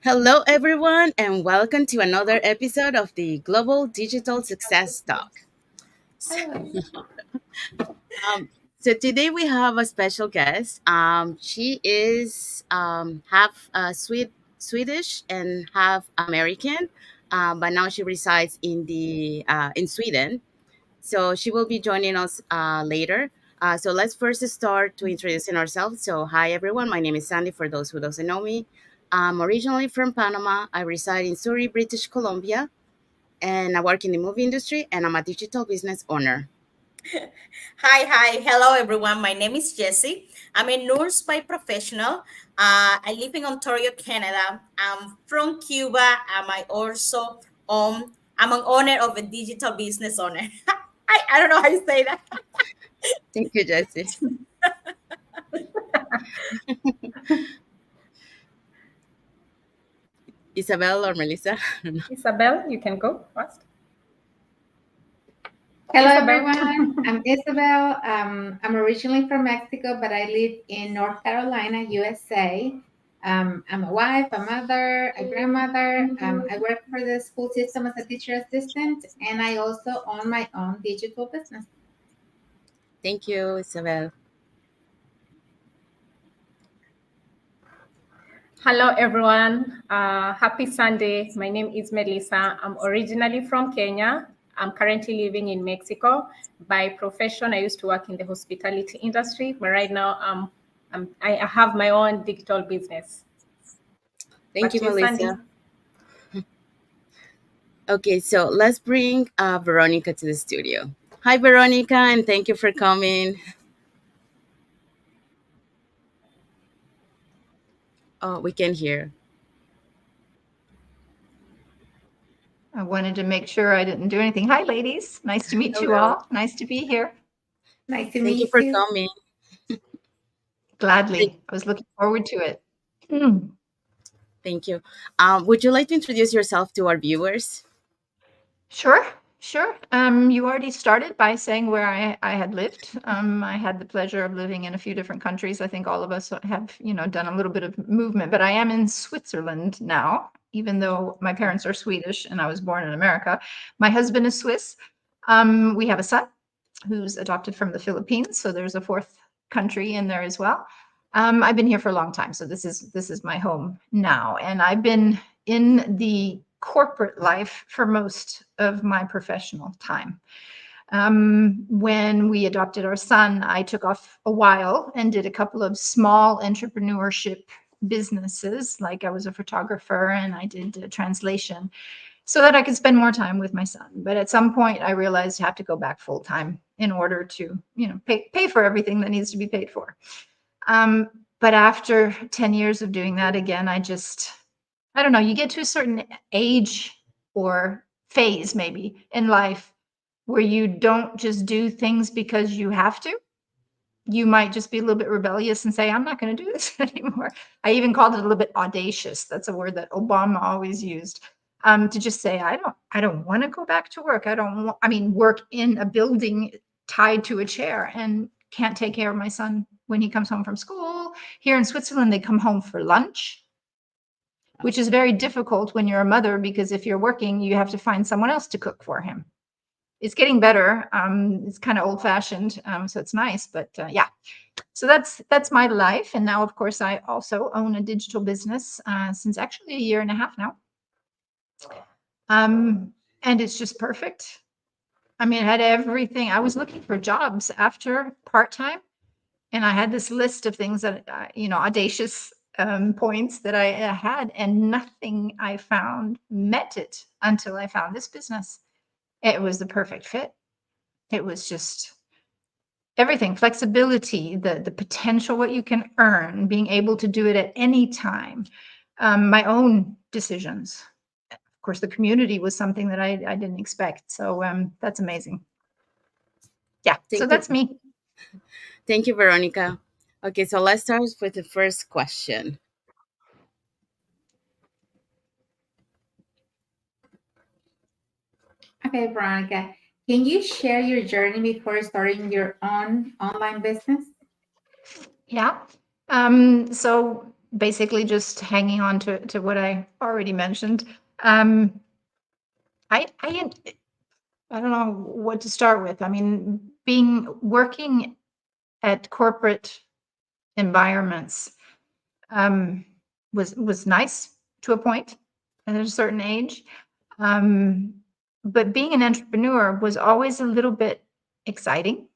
Hello, everyone, and welcome to another episode of the Global Digital Success Talk. So, so today we have a special guest. She is half Swedish and half American, but now she resides in Sweden. So she will be joining us later. So let's first start to introducing ourselves. So hi everyone, my name is Sandy. For those who doesn't know me, I'm originally from Panama. I reside in Surrey, British Columbia, and I work in the movie industry. And I'm a digital business owner. Hi. Hello, everyone. My name is Jessie. I'm a nurse by professional. I live in Ontario, Canada. I'm from Cuba. I'm an owner of a digital business owner. I don't know how you say that. Thank you, Jesse. Isabel or Melissa? Isabel, you can go first. Hello, Isabel. everyone. I'm Isabel. I'm originally from Mexico, but I live in North Carolina, USA. I'm a wife, a mother, a grandmother. I work for the school system as a teacher assistant, and I also own my own digital business. Thank you, Isabel. Hello, everyone. Happy Sunday. My name is Melissa. I'm originally from Kenya. I'm currently living in Mexico. By profession, I used to work in the hospitality industry, but right now I have my own digital business. Thank you, Back to you, Sandy. Melissa. Okay, so let's bring Veronica to the studio. Hi, Veronica, and thank you for coming. Oh, we can hear. I wanted to make sure I didn't do anything. Hi, ladies. Nice to meet you Hello. all. Nice to be here. Nice to Thank you meet for you. coming. Gladly. I was looking forward to it. Thank you. Would you like to introduce yourself to our viewers? Sure. You already started by saying where I had lived. I had the pleasure of living in a few different countries. I think all of us have, done a little bit of movement, but I am in Switzerland now, even though my parents are Swedish and I was born in America. My husband is Swiss. We have a son who's adopted from the Philippines, so there's a fourth country in there as well. I've been here for a long time, so this is my home now, and I've been in the corporate life for most of my professional time. When we adopted our son, I took off a while and did a couple of small entrepreneurship businesses, like I was a photographer and I did translation, so that I could spend more time with my son. But at some point, I realized I have to go back full time in order to, pay for everything that needs to be paid for. But after 10 years of doing that, again, I don't know, you get to a certain age or phase maybe in life where you don't just do things because you have to. You might just be a little bit rebellious and say, I'm not going to do this anymore. I even called it a little bit audacious. That's a word that Obama always used. To just say, I don't want to go back to work. Work in a building tied to a chair and can't take care of my son when he comes home from school. Here in Switzerland, they come home for lunch, which is very difficult when you're a mother, because if you're working, you have to find someone else to cook for him. It's getting better. It's kind of old fashioned. So it's nice, but yeah. So that's my life. And now, of course, I also own a digital business since actually a year and a half now. And it's just perfect. I mean, I had everything. I was looking for jobs after part-time, and I had this list of things that, audacious points that I had, and nothing I found met it until I found this business. It was the perfect fit. It was just everything, flexibility, the potential, what you can earn, being able to do it at any time, my own decisions. Of course, the community was something that I didn't expect. So that's amazing. Yeah, so that's me. Thank you, Veronica. Okay, so let's start with the first question. Okay, Veronica, can you share your journey before starting your own online business? Yeah. So basically just hanging on to what I already mentioned. Um, I I don't know what to start with. I mean, being working at corporate environments um, was nice to a point at a certain age, um, but being an entrepreneur was always a little bit exciting.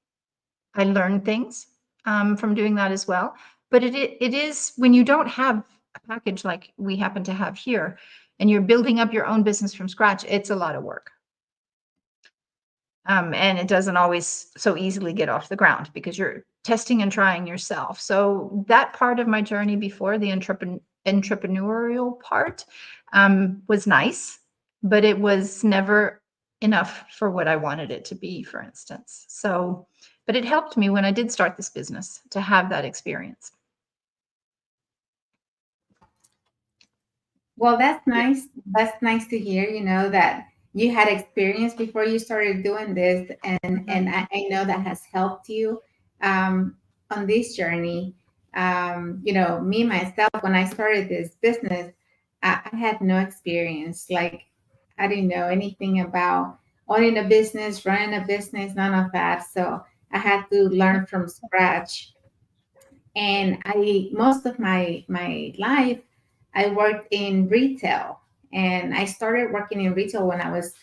I learned things from doing that as well. But it is when you don't have a package like we happen to have here, and you're building up your own business from scratch. It's a lot of work. And it doesn't always so easily get off the ground because you're testing and trying yourself. So that part of my journey before the entrepreneurial part was nice, but it was never enough for what I wanted it to be, for instance. So, but it helped me when I did start this business to have that experience. Well, that's nice. That's nice to hear, that you had experience before you started doing this. And I know that has helped you on this journey. Me, myself, when I started this business, I had no experience. Like, I didn't know anything about owning a business, running a business, none of that. So I had to learn from scratch. And I most of my life I worked in retail, and I started working in retail when I was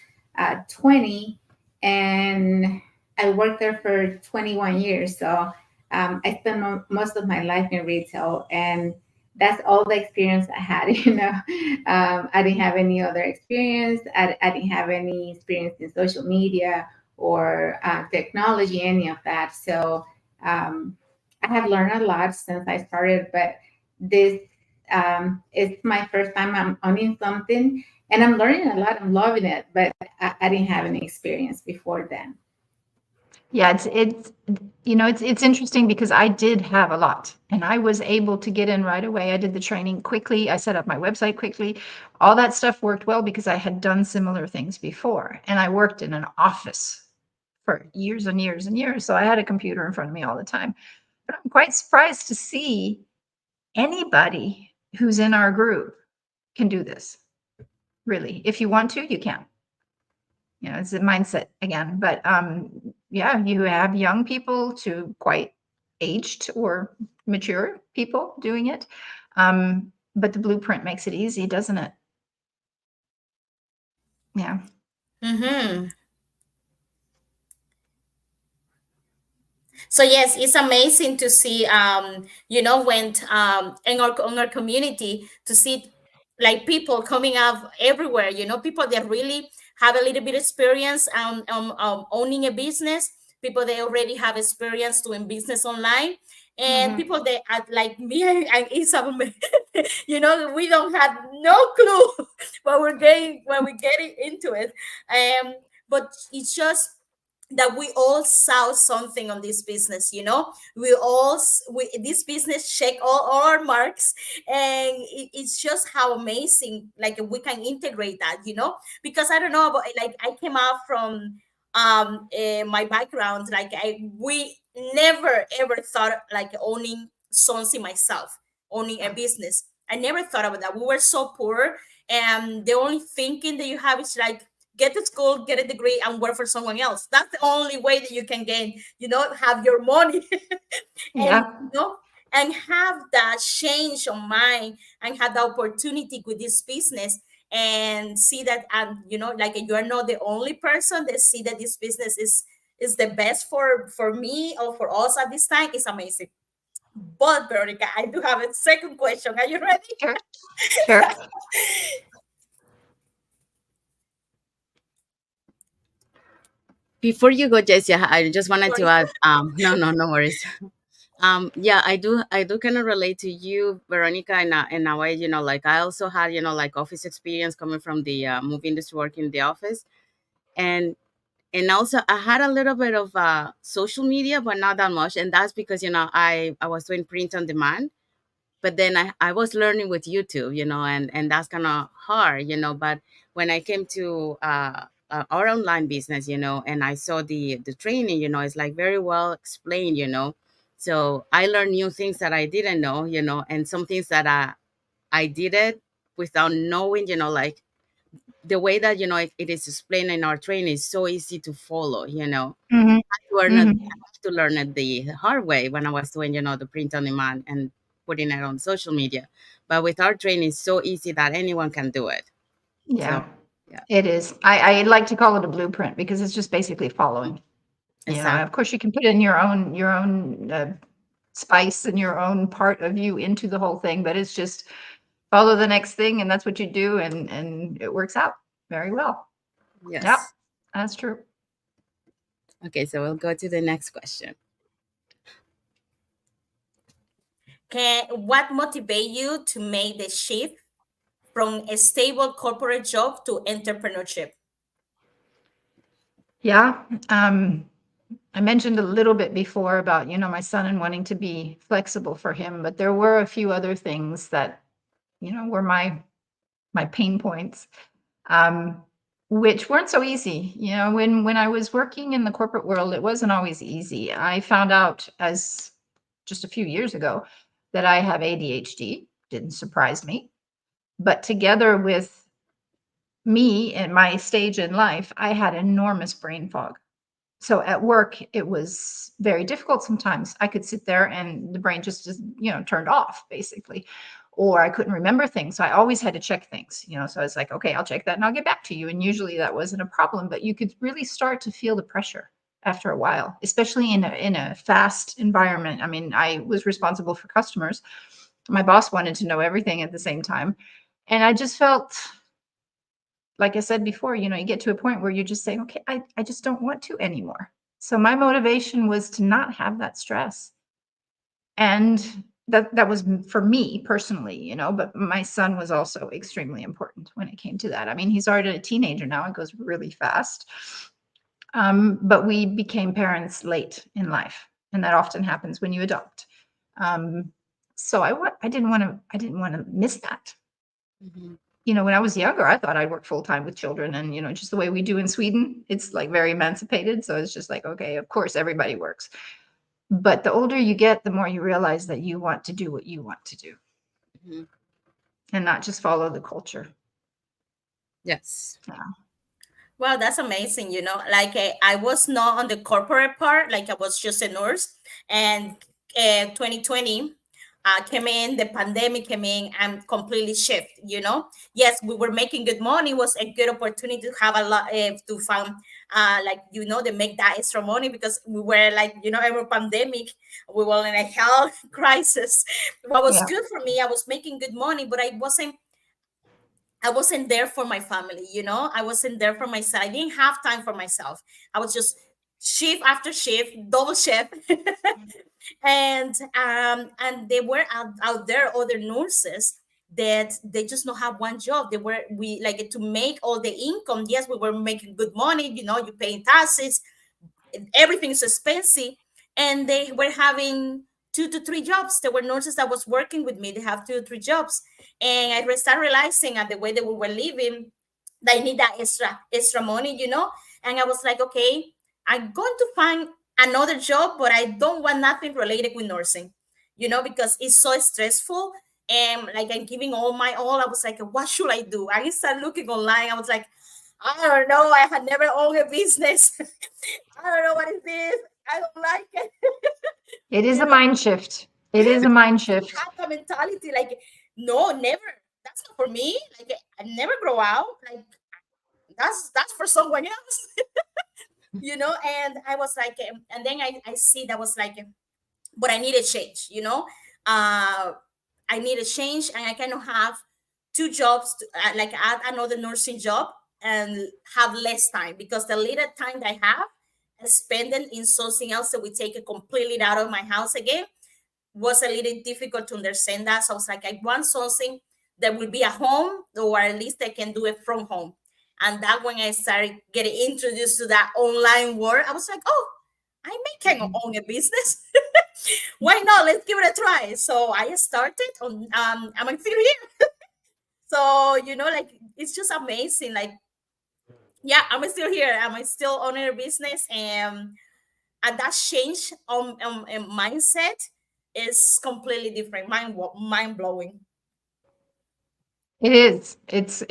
20, and I worked there for 21 years. So I spent most of my life in retail, and that's all the experience I had. I didn't have any other experience. I didn't have any experience in social media or technology, any of that. So um, I have learned a lot since I started, but this is my first time I'm owning something, and I'm learning a lot. I'm loving it, but I didn't have any experience before then. Yeah, it's interesting because I did have a lot and I was able to get in right away. I did the training quickly. I set up my website quickly. All that stuff worked well because I had done similar things before and I worked in an office for years and years and years. So I had a computer in front of me all the time. But I'm quite surprised to see anybody who's in our group can do this. Really. If you want to, you can. It's a mindset again. But yeah, you have young people to quite aged or mature people doing it. But the blueprint makes it easy, doesn't it? Yeah. Mm-hmm. So yes, it's amazing to see, when in our community to see like people coming up everywhere. People that really have a little bit experience owning a business. People that already have experience doing business online, and Mhm. people that are like me and Isabel. We don't have no clue when we're getting into it. But it's just that we all saw something on this business. This business check all our marks, and it's just how amazing, like, we can integrate that, because I don't know about, like, I came out from my background, like, we never ever thought like owning something myself, owning a business. I never thought about that. We were so poor, and the only thinking that you have is like, get to school, get a degree, and work for someone else. That's the only way that you can gain, have your money. and Yeah. you know and have that change of mind, and have the opportunity with this business, and see that, and like, you are not the only person that see that this business is the best for me or for us at this time. Is amazing. But Veronica, I do have a second question. Are you ready? Sure. Sure. Before you go, Jessie, I just wanted to Sorry. add. No worries. Yeah, I do kind of relate to you, Veronica, in a way. Like I also had, like office experience coming from the movie industry, working in the office, and also I had a little bit of social media, but not that much, and that's because I was doing print on demand, but then I was learning with YouTube, and that's kind of hard, but when I came to our online business, and I saw the training, it's like very well explained, So I learned new things that I didn't know, and some things that I did it without knowing, like the way that, it is explained in our training is so easy to follow. Hmm. I Hmm. have to learn it the hard way when I was doing, the print on demand and putting it on social media. But with our training, it's so easy that anyone can do it. So, Yeah, yeah, it is. I like to call it a blueprint because it's just basically following. Of exactly. course, you can put in your own spice and your own part of you into the whole thing, but it's just follow the next thing, and that's what you do, and it works out very well. Yeah, Yes. that's true. Okay, so we'll go to the next question. What motivate you to make the shift from a stable corporate job to entrepreneurship? Yeah. I mentioned a little bit before about, my son and wanting to be flexible for him, but there were a few other things that, were my pain points, um, which weren't so easy. When I was working in the corporate world, it wasn't always easy. I found out as just a few years ago that I have ADHD. Didn't surprise me. But together with me and my stage in life, I had enormous brain fog. So at work, it was very difficult sometimes. I could sit there and the brain just turned off basically, or I couldn't remember things. So I always had to check things. So I was like, okay, I'll check that and I'll get back to you. And usually that wasn't a problem, but you could really start to feel the pressure after a while, especially in a fast environment. I mean, I was responsible for customers. My boss wanted to know everything at the same time. And I just felt, like I said before, you get to a point where you're just saying, okay, I just don't want to anymore. So my motivation was to not have that stress. And that was for me personally, but my son was also extremely important when it came to that. I mean, he's already a teenager now. It goes really fast. But we became parents late in life, and that often happens when you adopt. Um, so I didn't want to miss that. Hmm. When I was younger, I thought I'd work full time with children, and just the way we do in Sweden, it's like very emancipated. So it's just like, okay, of course everybody works. But the older you get, the more you realize that you want to do what you want to do Hmm. and not just follow the culture. Yes. Yeah. Wow, that's amazing. Like I was not on the corporate part, like I was just a nurse. And 2020 came in, the pandemic came in and completely shift. Yes, we were making good money. It was a good opportunity to have a lot to find, like, to make that extra money because we were like, every pandemic, we were in a health crisis. What was Yeah. good for me, I was making good money, but I wasn't there for my family. I wasn't there for myself. I didn't have time for myself. I was just shift after shift, double shift. And they were out there other nurses that they just don't have one job. We like to make all the income. Yes, we were making good money, you paying taxes, everything is expensive, and they were having 2 to 3 jobs. There were nurses that was working with me, they have 2 or 3 jobs, and I started realizing at the way that we were living that I need that extra money. And I was like, okay, I'm going to find another job, but I don't want nothing related with nursing, because it's so stressful. And like I'm giving all my all. I was like, what should I do? I started looking online. I was like, I don't know. I had never owned a business. I don't know what is this. I don't like it. It is you a know, mind shift. It is a mind shift. have a mentality like, no, never. That's not for me. Like I never grow out. Like that's for someone else. And I was like, and then I see that was like, but I need a change. I need a change, and I cannot have 2 jobs, like add another nursing job and have less time, because the little time that I have and spend it in something else that we take it completely out of my house again was a little difficult to understand that. So I was like, I want something that will be at home, or at least I can do it from home. And that when I started getting introduced to that online world, I was like, oh, I can own a business. Why not? Let's give it a try. So I started on I'm still here. So like it's just amazing. Like, yeah, I'm still here. I'm still owning a business, and and that change on mindset is completely different, mind blowing. It is. It's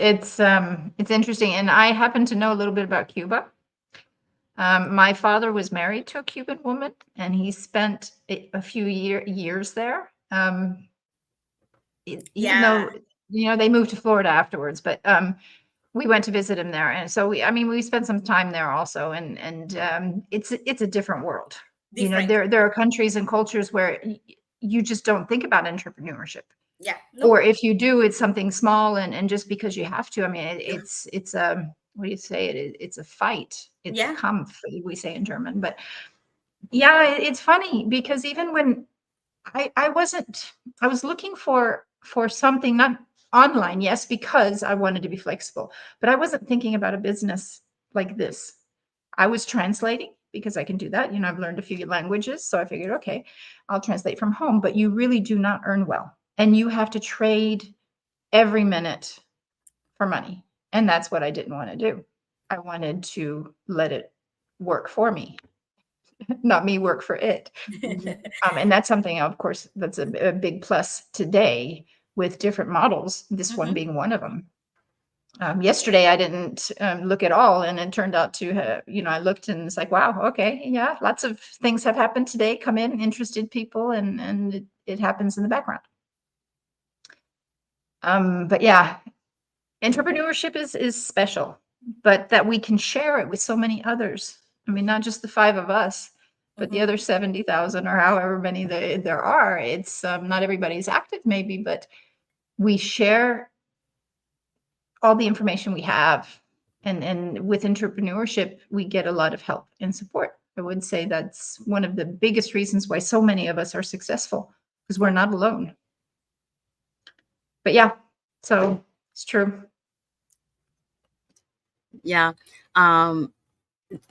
interesting, and I happen to know a little bit about Cuba. My father was married to a Cuban woman, and he spent a few years there. Even Yeah, though they moved to Florida afterwards, but we went to visit him there, and so we spent some time there also, and it's a different world. different. There are countries and cultures where you just don't think about entrepreneurship, Yeah, no, or if you do, it's something small, and just because you have to. I mean, yeah, it's what do you say? It's a fight. It's a yeah. Kampf, we say in German. But yeah, it's funny because even when I wasn't, I was looking for something not online, yes, because I wanted to be flexible, but I wasn't thinking about a business like this. I was translating because I can do that. I've learned a few languages, so I figured, okay, I'll translate from home, but you really do not earn well. And you have to trade every minute for money. And that's what I didn't want to do. I wanted to let it work for me, not me work for it. And that's something, of course, that's a big plus today with different models, this one Hmm. being one of them. Yesterday, I didn't look at all, and it turned out to, I looked and it's like, wow, okay, yeah, lots of things have happened today, come in, interested people, and it happens in the background. But yeah, entrepreneurship is special, but that we can share it with so many others. I mean, not just the five of us, but the Hmm. other 70,000 or however many there are. It's not everybody's active, maybe, but we share all the information we have. And with entrepreneurship, we get a lot of help and support. I would say that's one of the biggest reasons why so many of us are successful, because we're Yeah. not alone. But yeah, so it's true. Yeah. Um,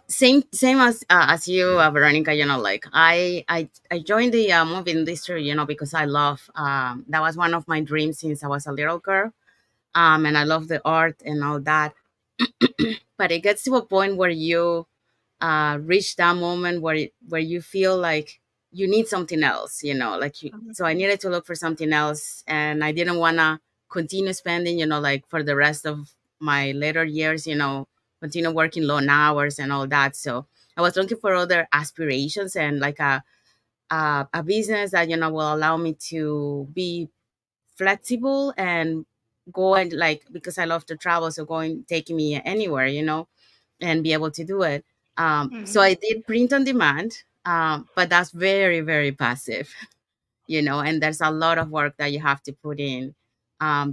same as you, Veronica. Like I joined the movie industry, because I love, that was one of my dreams since I was a little girl. And I love the art and all that. But it gets to a point where you reach that moment where you feel like you need something else, like so I needed to look for something else, and I didn't want to continue spending, like for the rest of my later years, continue working long hours and all that. So I was looking for other aspirations, and like a business that, will allow me to be flexible and go, and like, because I love to travel, so going taking me anywhere, and be able to do it. So Mhm. I did print on demand, but that's very, very passive, and there's a lot of work that you have to put in.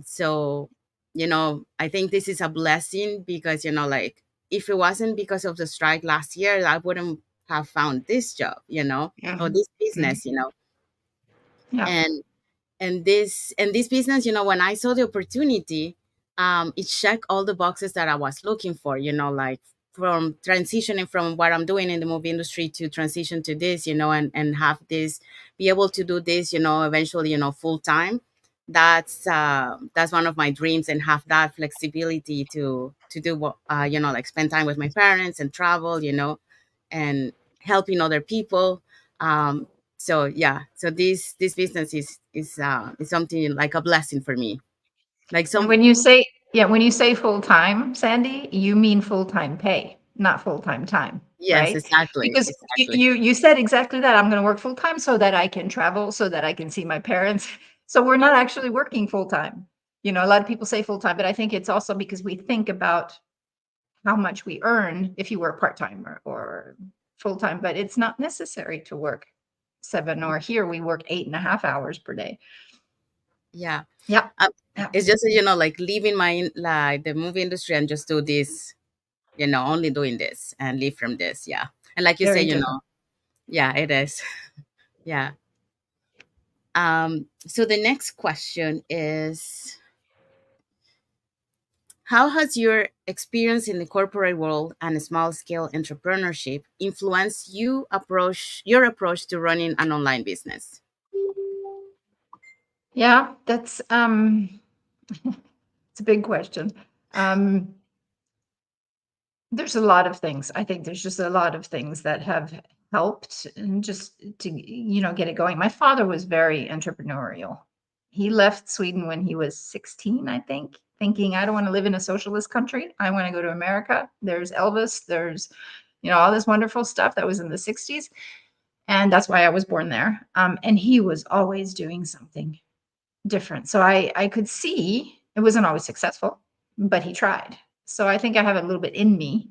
So, I think this is a blessing because, like, if it wasn't because of the strike last year, I wouldn't have found this job, or Mhm. this business, Yeah. and this business, when I saw the opportunity, it checked all the boxes that I was looking for, like from transitioning from what I'm doing in the movie industry to transition to this, and have this, be able to do this, eventually, full time. That's one of my dreams, and have that flexibility to do what, like spend time with my parents and travel, and helping other people. um so yeah, so this business is something like a blessing for me, like And some. when you say full time, Sandy, you mean full time pay, not full time, Yes, right? exactly, Because exactly. you said exactly that. I'm going to work full time so that I can travel, so that I can see my parents. So we're not actually working full time. A lot of people say full time, but I think it's also because we think about how much we earn if you work part time or full time, but it's not necessary to work 7, or here we work 8.5 hours per day. Yeah. Yeah. um, Yeah. it's just, like leaving like the movie industry and just do this, only doing this and live from this. Yeah. And like you say, Very different. yeah, it is. Yeah. So the next question is, how has your experience in the corporate world and small scale entrepreneurship influenced your approach to running an online business? Yeah, that's it's a big question. There's a lot of things. I think there's just a lot of things that have helped and just to, get it going. My father was very entrepreneurial. He left Sweden when he was 16, I think, thinking, I don't want to live in a socialist country. I want to go to America. There's Elvis. There's, all this wonderful stuff that was in the 60s. And that's why I was born there. And he was always doing something different. So I could see it wasn't always successful, but he tried. So I think I have a little bit in me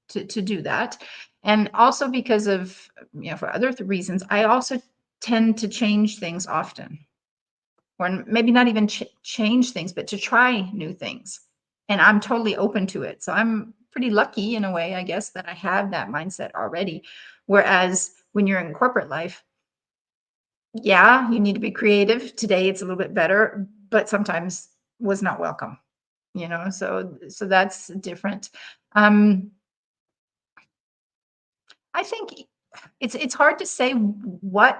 to do that. And also because of, for other reasons, I also tend to change things often, or maybe not even change things, but to try new things. And I'm totally open to it. So I'm pretty lucky in a way, I guess, that I have that mindset already. Whereas when you're in corporate life, yeah, you need to be creative. Today it's a little bit better, but sometimes was not welcome, so that's different. I think it's hard to say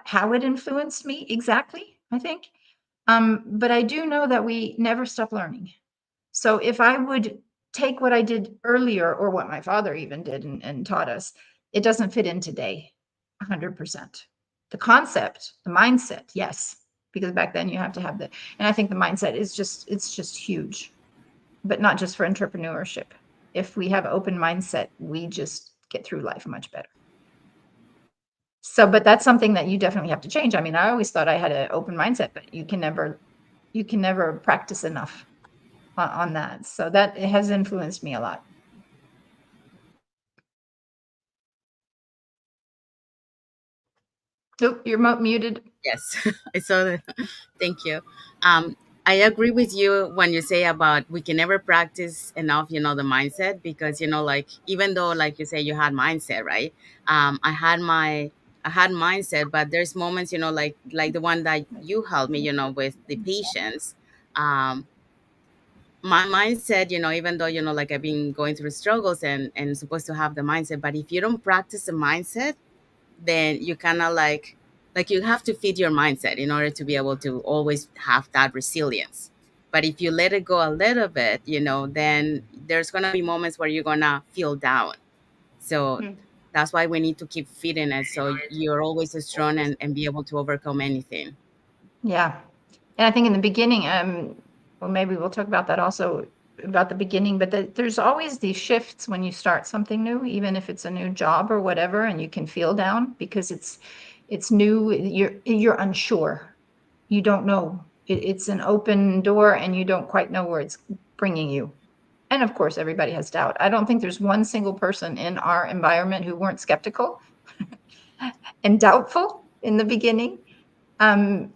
how it influenced me exactly, I think. But I do know that we never stop learning. So if I would take what I did earlier or what my father even did and taught us, it doesn't fit in today 100%. The concept, the mindset, yes, because back then you have to have and I think the mindset is it's just huge, but not just for entrepreneurship. If we have open mindset, we just get through life much better. So, but that's something that you definitely have to change. I mean, I always thought I had an open mindset, but you can never practice enough on that. So that it has influenced me a lot. Oh, you're muted. Yes, I saw that. Thank you. Um, I agree with you when you say about we can never practice enough, the mindset, because, like, even though, like you say, you had mindset, right? I had mindset, but there's moments, like the one that you helped me, with the patience. Um, my mindset, even though, like I've been going through struggles and supposed to have the mindset, but if you don't practice the mindset, then you kind of like you have to feed your mindset in order to be able to always have that resilience. But if you let it go a little bit, then there's going to be moments where you're going to feel down. So that's why we need to keep feeding it, so you're always strong and be able to overcome anything. Yeah. And I think in the beginning, well, maybe we'll talk about that also, about the beginning, but there's always these shifts when you start something new, even if it's a new job or whatever, and you can feel down because it's new. You're unsure. You don't know. It's an open door and you don't quite know where it's bringing you. And of course, everybody has doubt. I don't think there's one single person in our environment who weren't skeptical and doubtful in the beginning.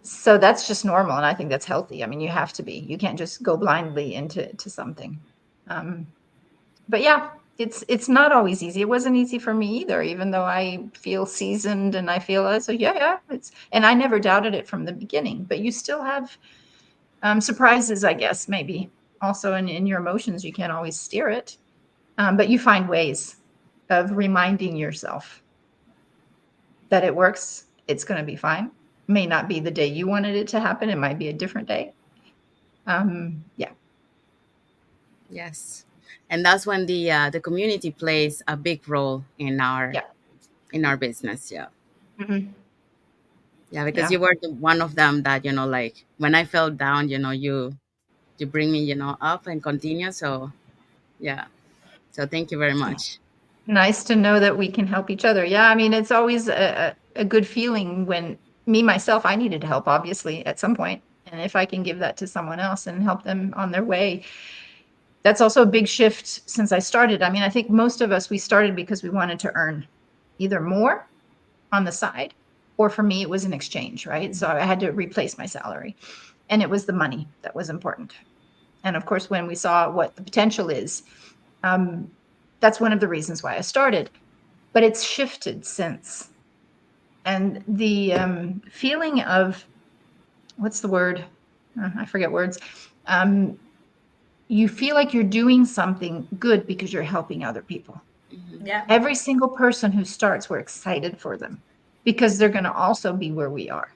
So that's just normal, and I think that's healthy. I mean, you have to be. You can't just go blindly into something. But yeah, it's not always easy. It wasn't easy for me either, even though I feel seasoned and I feel so yeah. And I never doubted it from the beginning. But you still have surprises, I guess, maybe also in your emotions. You can't always steer it, but you find ways of reminding yourself that it works. It's going to be fine. May not be the day you wanted it to happen. It might be a different day. Yeah. Yes, and that's when the community plays a big role in our business. Yeah. Mm-hmm. Yeah, because Yeah. you were one of them that, like when I fell down, you bring me, up and continue. So yeah. So thank you very much. Nice to know that we can help each other. Yeah. I mean, it's always a good feeling when myself, I needed help, obviously, at some point. And if I can give that to someone else and help them on their way, that's also a big shift since I started. I mean, I think most of us, we started because we wanted to earn either more on the side, or for me, it was an exchange, right? So I had to replace my salary, and it was the money that was important. And of course, when we saw what the potential is, that's one of the reasons why I started. But it's shifted since. And the feeling of, what's the word? I forget words. You feel like you're doing something good because you're helping other people. Mhm. Yeah. Every single person who starts, we're excited for them because they're going to also be where we are.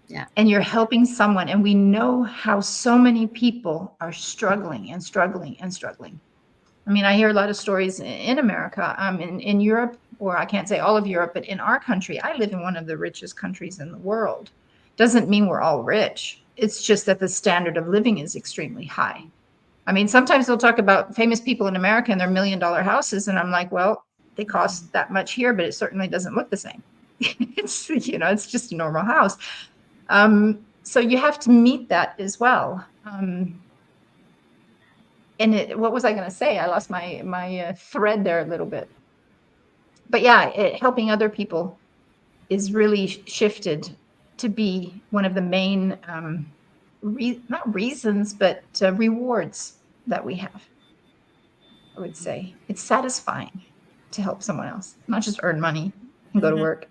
Yeah. And you're helping someone. And we know how so many people are struggling and struggling and struggling. I mean, I hear a lot of stories in America, in Europe, or I can't say all of Europe, but in our country, I live in one of the richest countries in the world. Doesn't mean we're all rich. It's just that the standard of living is extremely high. I mean, sometimes they'll talk about famous people in America and their $1 million houses. And I'm like, well, they cost that much here, but it certainly doesn't look the same. It's, it's just a normal house. So you have to meet that as well. What was I going to say? I lost my thread there a little bit. But yeah, helping other people is really shifted to be one of the main, not reasons, but rewards that we have. I would say it's satisfying to help someone else, not just earn money and go to work.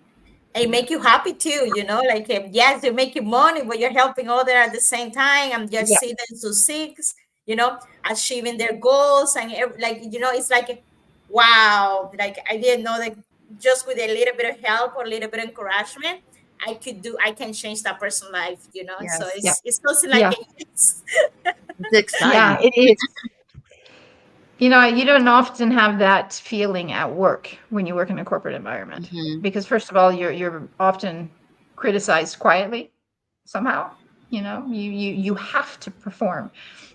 It make you happy too, like yes, you're making money, but you're helping other at the same time, and just Yeah. see them succeed, achieving their goals, and it's like, wow, like I didn't know that just with a little bit of help or a little bit of encouragement, I can change that person's life, so Yes. Yeah. it's something like Yeah. yes. It's Yeah, exciting. it is. You don't often have that feeling at work when you work in a corporate environment, because first of all, you're often criticized quietly somehow. You have to perform,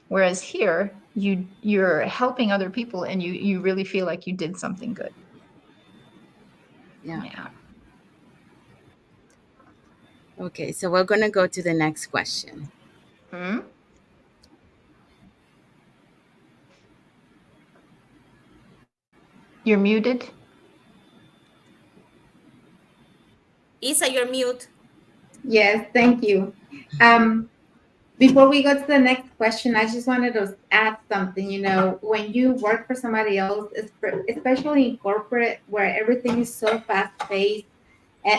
whereas here you're helping other people and you really feel like you did something good. Yeah. Yeah. Okay, so we're gonna go to the next question. Hmm? You're muted. Isa, you're mute. Yes, thank you. Before we go to the next question, I just wanted to add something. When you work for somebody else, especially in corporate, where everything is so fast paced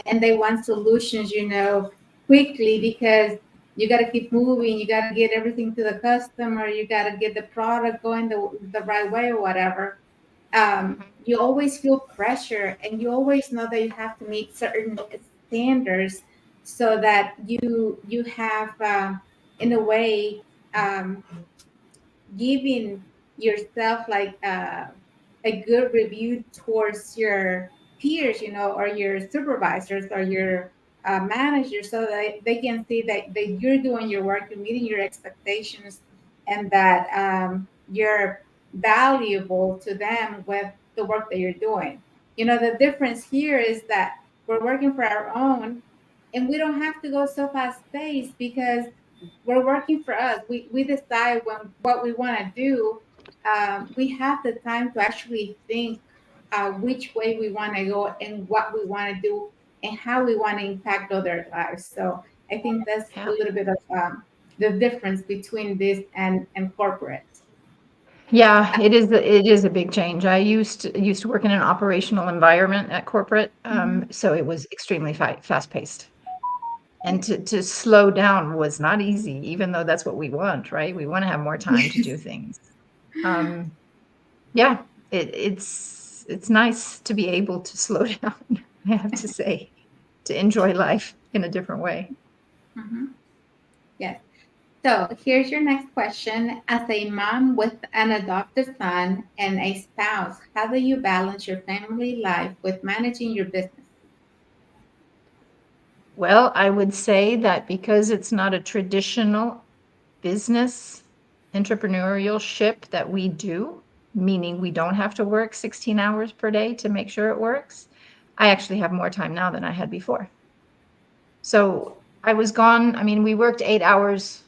and they want solutions, quickly, because you got to keep moving, you got to get everything to the customer, you got to get the product going the right way or whatever. You always feel pressure, and you always know that you have to meet certain standards so that you have in a way, um, giving yourself like a good review towards your peers, or your supervisors or your managers, so that they can see that you're doing your work, you're meeting your expectations, and that you're valuable to them with the work that you're doing. The difference here is that we're working for our own, and we don't have to go so fast paced because we're working for us. We decide what we want to do. We have the time to actually think which way we want to go and what we want to do and how we want to impact other lives. So I think that's a Yeah. little bit of the difference between this and corporate. Yeah, it is a big change. I used to work in an operational environment at corporate, so it was extremely fast paced. And to slow down was not easy, even though that's what we want, right? We want to have more time to do things. Yeah, it's nice to be able to slow down, I have to say, to enjoy life in a different way. Yes. So here's your next question. As a mom with an adopted son and a spouse, how do you balance your family life with managing your business? Well, I would say that because it's not a traditional business entrepreneurship that we do, meaning we don't have to work 16 hours per day to make sure it works, I actually have more time now than I had before. So I was gone. I mean, we worked 8 hours,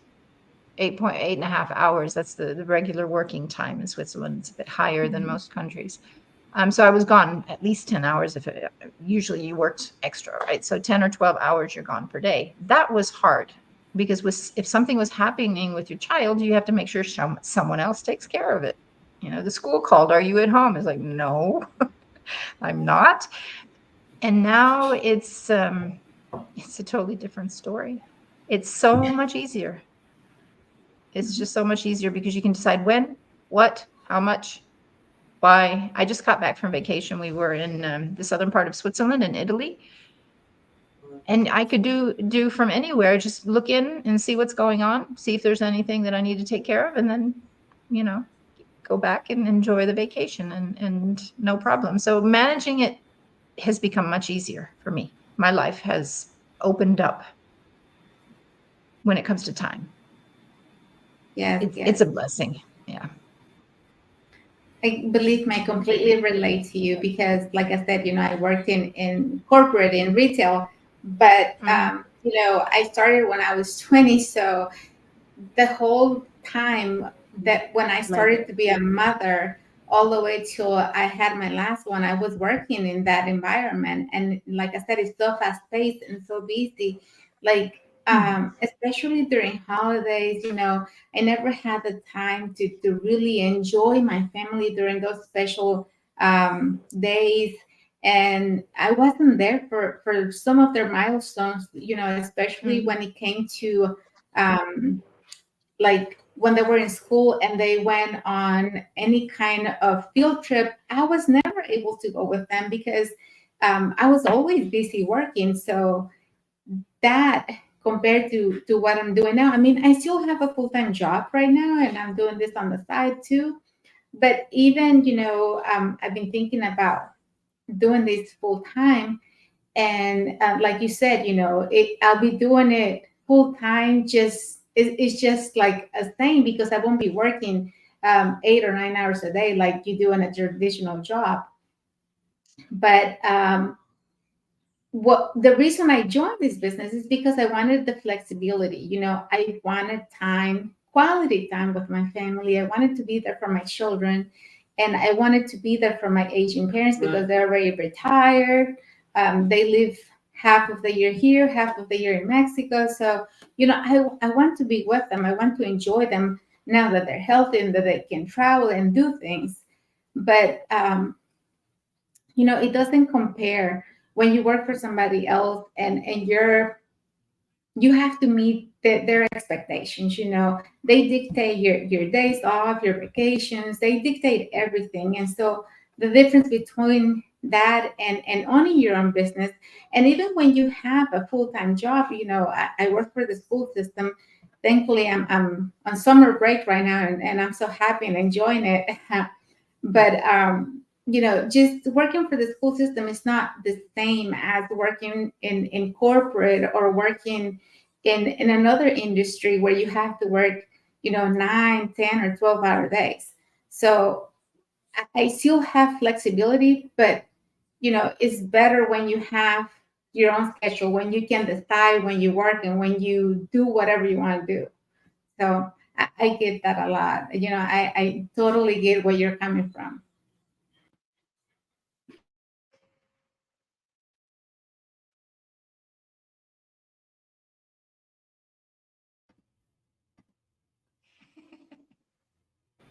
8.5 hours. That's the regular working time in Switzerland. It's a bit higher than most countries. So I was gone at least 10 hours. Usually you worked extra, right? So 10 or 12 hours you're gone per day. That was hard because if something was happening with your child, you have to make sure someone else takes care of it. The school called, "Are you at home?" It's like, "No, I'm not." And now it's a totally different story. It's so much easier. It's just so much easier because you can decide when, what, how much, why. I just got back from vacation. We were in the southern part of Switzerland in Italy. And I could do from anywhere, just look in and see what's going on, see if there's anything that I need to take care of, and then, go back and enjoy the vacation and no problem. So managing it has become much easier for me. My life has opened up when it comes to time. Yes, It's yes. a blessing. Yeah. I believe me, I completely relate to you because, like I said, I worked in corporate, in retail, but, I started when I was 20. So the whole time that when I Mother. started to be a mother, all the way till I had my last one, I was working in that environment. And like I said, it's so fast paced and so busy. Like, especially during holidays, I never had the time to really enjoy my family during those special days. And I wasn't there for some of their milestones, especially when it came to um, like when they were in school and they went on any kind of field trip. I was never able to go with them because I was always busy working. So that, compared to what I'm doing now, I mean, I still have a full-time job right now and I'm doing this on the side too. But even, I've been thinking about doing this full time. And like you said, I'll be doing it full time. It's just like a thing because I won't be working 8 or 9 hours a day like you do in a traditional job. But what the reason I joined this business is because I wanted the flexibility. I wanted time, quality time with my family. I wanted to be there for my children, and I wanted to be there for my aging parents because they're already retired. They live half of the year here, half of the year in Mexico. So, I want to be with them. I want to enjoy them now that they're healthy and that they can travel and do things. But it doesn't compare when you work for somebody else and you have to meet their expectations. They dictate your days off, your vacations, they dictate everything. And so the difference between that and owning your own business, and even when you have a full-time job, I work for the school system. Thankfully, I'm on summer break right now, and I'm so happy and enjoying it. But just working for the school system is not the same as working in corporate or working in another industry where you have to work 9, 10, or 12-hour days. So I still have flexibility, but it's better when you have your own schedule, when you can decide when you work and when you do whatever you want to do. So I get that a lot. I totally get where you're coming from.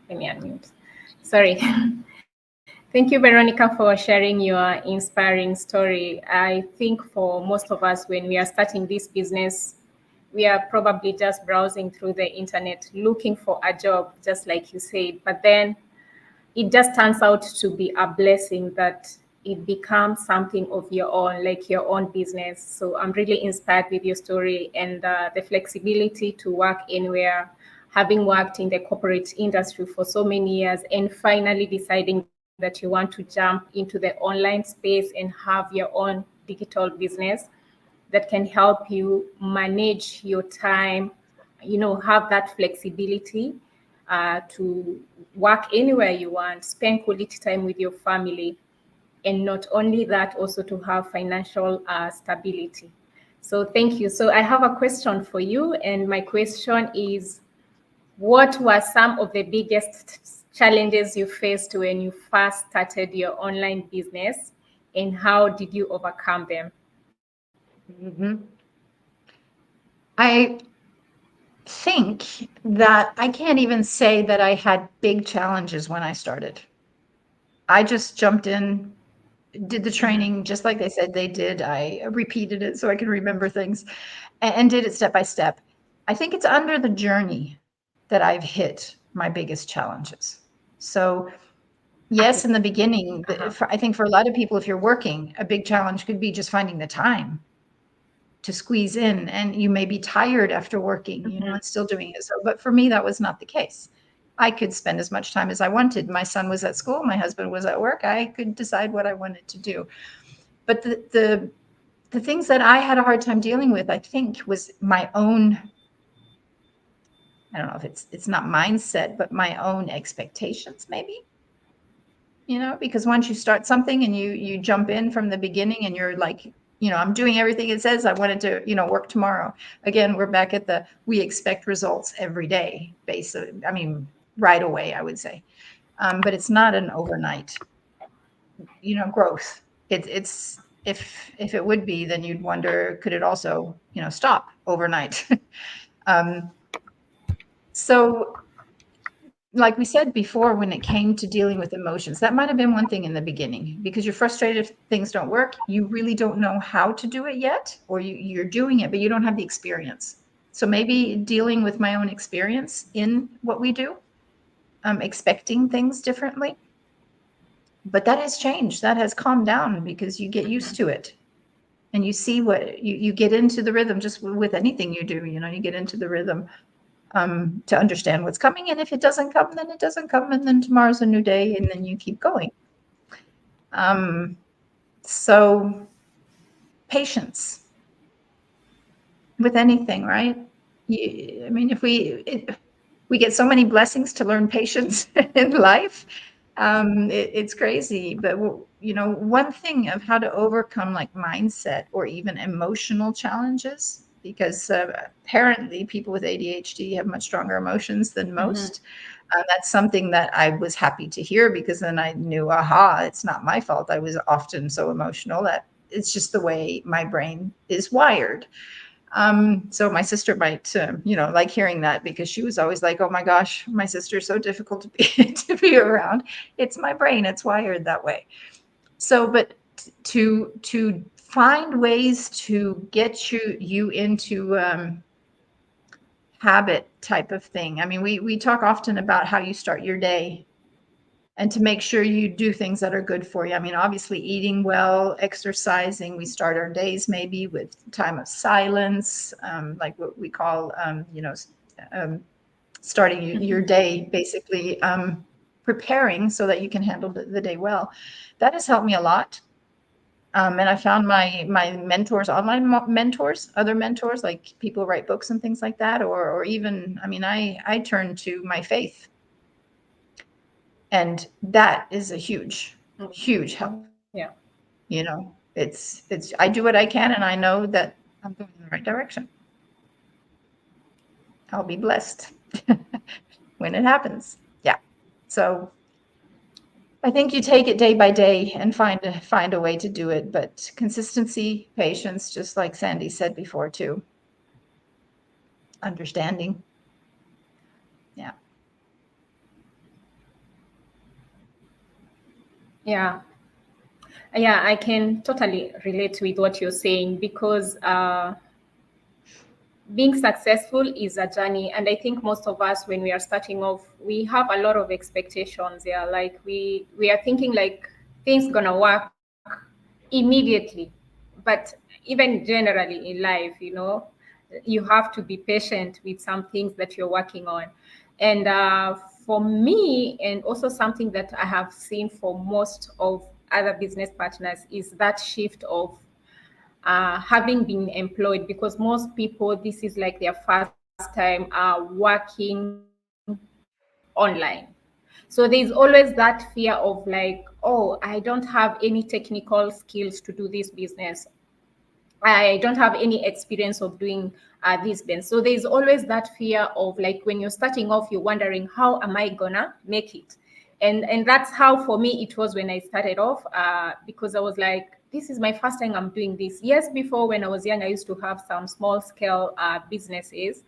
Let me unmute. Sorry. Thank you, Veronica, for sharing your inspiring story. I think for most of us, when we are starting this business, we are probably just browsing through the internet looking for a job, just like you said. But then it just turns out to be a blessing that it becomes something of your own, like your own business. So I'm really inspired with your story and the flexibility to work anywhere, having worked in the corporate industry for so many years and finally deciding that you want to jump into the online space and have your own digital business that can help you manage your time, have that flexibility to work anywhere you want, spend quality time with your family, and not only that, also to have financial stability. So thank you. So I have a question for you, and my question is, what were some of the biggest challenges you faced when you first started your online business, and how did you overcome them? Mhm. I think that I can't even say that I had big challenges when I started. I just jumped in, did the training just like they said they did. I repeated it so I can remember things and did it step by step. I think it's under the journey that I've hit my biggest challenges. So, yes, in the beginning, I think for a lot of people, if you're working, a big challenge could be just finding the time to squeeze in, and you may be tired after working, and still doing it. So, but for me, that was not the case. I could spend as much time as I wanted. My son was at school, my husband was at work. I could decide what I wanted to do. But the things that I had a hard time dealing with, I think, was my own, I don't know if it's not mindset, but my own expectations, maybe. Because once you start something and you jump in from the beginning and you're like, I'm doing everything it says, I wanted to, work tomorrow. Again, we're back at we expect results every day, basically. I mean, right away, I would say. But it's not an overnight, growth. It's if it would be, then you'd wonder, could it also, stop overnight? So like we said before, when it came to dealing with emotions, that might have been one thing in the beginning, because you're frustrated if things don't work. You really don't know how to do it yet, or you're doing it, but you don't have the experience. So maybe dealing with my own experience in what we do, expecting things differently. But that has changed. That has calmed down because you get used to it. And you see what you get into the rhythm, just with anything you do, you get into the rhythm. To understand what's coming. And if it doesn't come, then it doesn't come. And then tomorrow's a new day, and then you keep going. So patience with anything, right? I mean, if we get so many blessings to learn patience in life, it's crazy. But one thing of how to overcome like mindset or even emotional challenges, because apparently people with ADHD have much stronger emotions than most. That's something that I was happy to hear, because then I knew, aha, it's not my fault. I was often so emotional. That it's just the way my brain is wired. So my sister might, like hearing that, because she was always like, oh my gosh, my sister's so difficult to be, to be around. It's my brain. It's wired that way. So, but to find ways to get you into, habit type of thing. I mean, we talk often about how you start your day, and to make sure you do things that are good for you. I mean, obviously eating well, exercising. We start our days maybe with time of silence, like what we call, starting your day, basically preparing so that you can handle the day well. That has helped me a lot. And I found my mentors, online mentors, other mentors, like people who write books and things like that, or even, I mean, I turn to my faith. And that is a huge help. Yeah. It's I do what I can, and I know that I'm going in the right direction. I'll be blessed when it happens. Yeah. So I think you take it day by day and find a way to do it, but consistency, patience, just like Sandy said before too. Understanding. Yeah. Yeah. Yeah, I can totally relate with what you're saying, because being successful is a journey. And I think most of us, when we are starting off, we have a lot of expectations. Yeah, like we are thinking like things gonna work immediately. But even generally in life, you have to be patient with some things that you're working on. And for me, and also something that I have seen for most of other business partners, is that shift of having been employed, because most people, this is like their first time working online. So there's always that fear of like, oh, I don't have any technical skills to do this business. I don't have any experience of doing this business. So there's always that fear of like, when you're starting off, you're wondering, how am I gonna make it? And that's how for me it was when I started off, because I was like, this is my first time I'm doing this. Yes, before when I was young, I used to have some small scale businesses,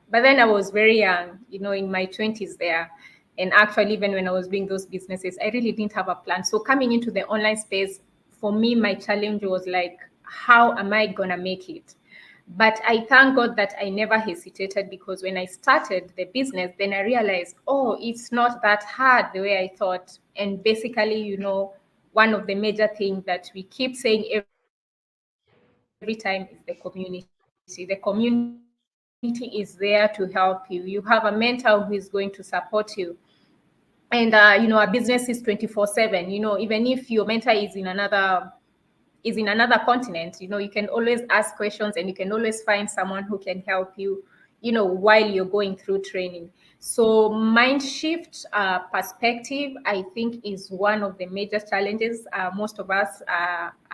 but then I was very young, in my 20s there. And actually, even when I was doing those businesses, I really didn't have a plan. So coming into the online space, for me, my challenge was like, how am I gonna make it? But I thank God that I never hesitated, because when I started the business, then I realized, oh, it's not that hard the way I thought. And basically, one of the major things that we keep saying every time is the community. The community is there to help you. You have a mentor who is going to support you. And our business is 24/7. Even if your mentor is in another is in another continent, you can always ask questions and you can always find someone who can help you, while you're going through training. So mind shift perspective, I think, is one of the major challenges most of us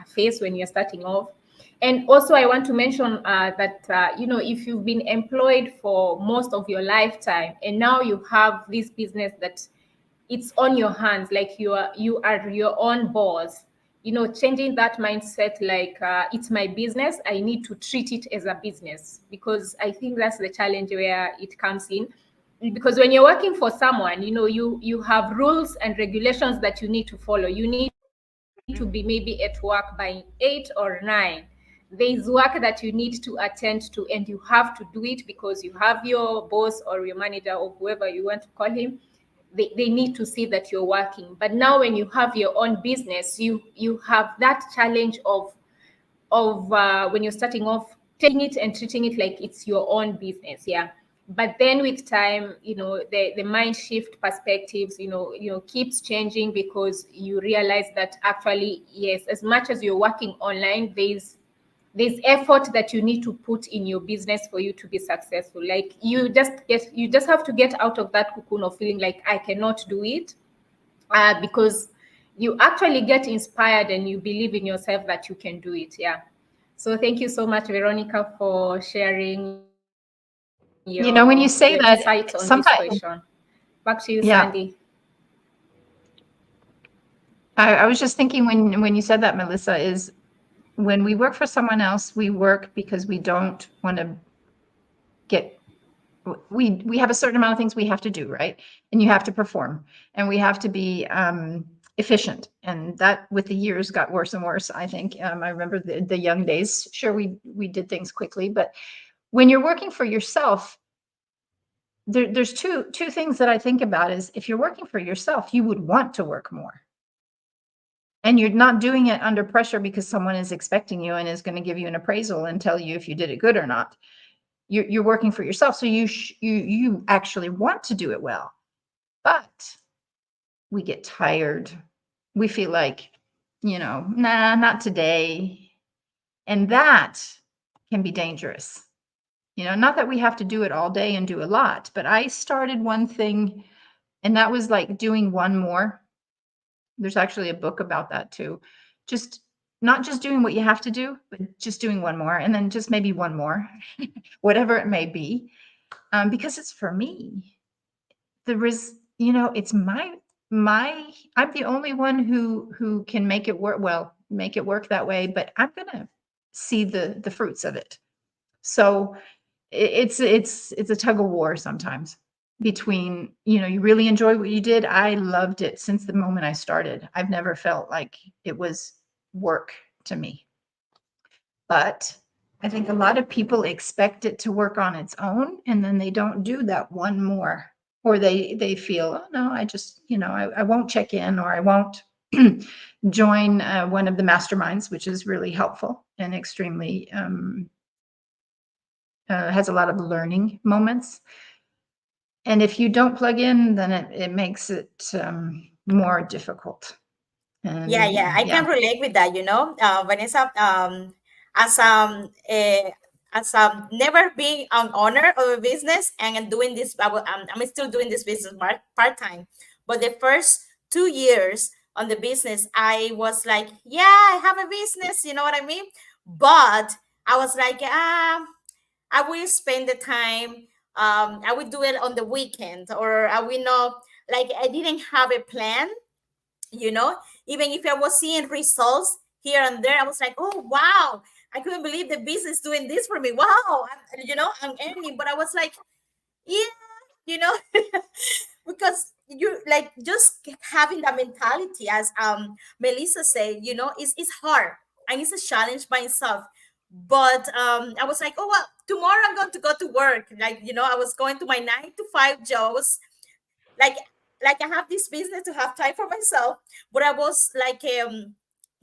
face when you're starting off. And also, I want to mention that if you've been employed for most of your lifetime and now you have this business that it's on your hands, like you are your own boss, changing that mindset, like it's my business, I need to treat it as a business, because I think that's the challenge where it comes in. Because when you're working for someone, you have rules and regulations that you need to follow. You need to be maybe at work by 8 or 9. There's work that you need to attend to, and you have to do it because you have your boss or your manager or whoever you want to call him. They need to see that you're working. But now when you have your own business, you have that challenge of when you're starting off, taking it and treating it like it's your own business. Yeah. But then with time, the mind shift perspectives, keeps changing, because you realize that actually, yes, as much as you're working online, there's effort that you need to put in your business for you to be successful. Like you just have to get out of that cocoon of feeling like I cannot do it, because you actually get inspired and you believe in yourself that you can do it. Yeah. So thank you so much, Veronica, for sharing your When you say insights on that, this sometimes, question. Back to you, yeah, Sandy. I was just thinking when you said that, Melissa, is when we work for someone else, we work because we don't want to get we have a certain amount of things we have to do, right? And you have to perform, and we have to be efficient, and that with the years got worse and worse. I think I remember the young days. Sure, we did things quickly, but when you're working for yourself, there's two things that I think about. Is if you're working for yourself, you would want to work more, and you're not doing it under pressure because someone is expecting you and is going to give you an appraisal and tell you if you did it good or not. You're working for yourself, so you actually want to do it well. But we get tired. We feel like, nah, not today. And that can be dangerous. Not that we have to do it all day and do a lot, but I started one thing, and that was like doing one more. There's actually a book about that too. Just not just doing what you have to do, but just doing one more, and then just maybe one more, whatever it may be, because it's for me. It's I'm the only one who can make it work. Well, make it work that way, but I'm gonna see the fruits of it. So it's a tug of war sometimes between, you really enjoy what you did. I loved it since the moment I started. I've never felt like it was work to me. But I think a lot of people expect it to work on its own, and then they don't do that one more, or they feel, oh no, I just, I won't check in, or I won't join one of the masterminds, which is really helpful and extremely has a lot of learning moments. And if you don't plug in, then it makes it more difficult. Yeah, And yeah, I yeah. can relate with that, Vanessa. As never being an owner of a business and doing this, I'm still doing this business part time. But the first 2 years on the business, I was like, yeah, I have a business, you know what I mean? But I was like, I will spend the time. I will do it on the weekend, or I will not. Like I didn't have a plan, you know even if I was seeing results here and there, I was like, oh wow, I couldn't believe the business doing this for me. Wow, I'm earning. But I was like, yeah, you know because you like just having that mentality, as Melissa said, it's hard and it's a challenge by itself. But I was like, oh well, tomorrow I'm going to go to work. Like, I was going to my 9 to 5 jobs, like I have this business to have time for myself, but I was like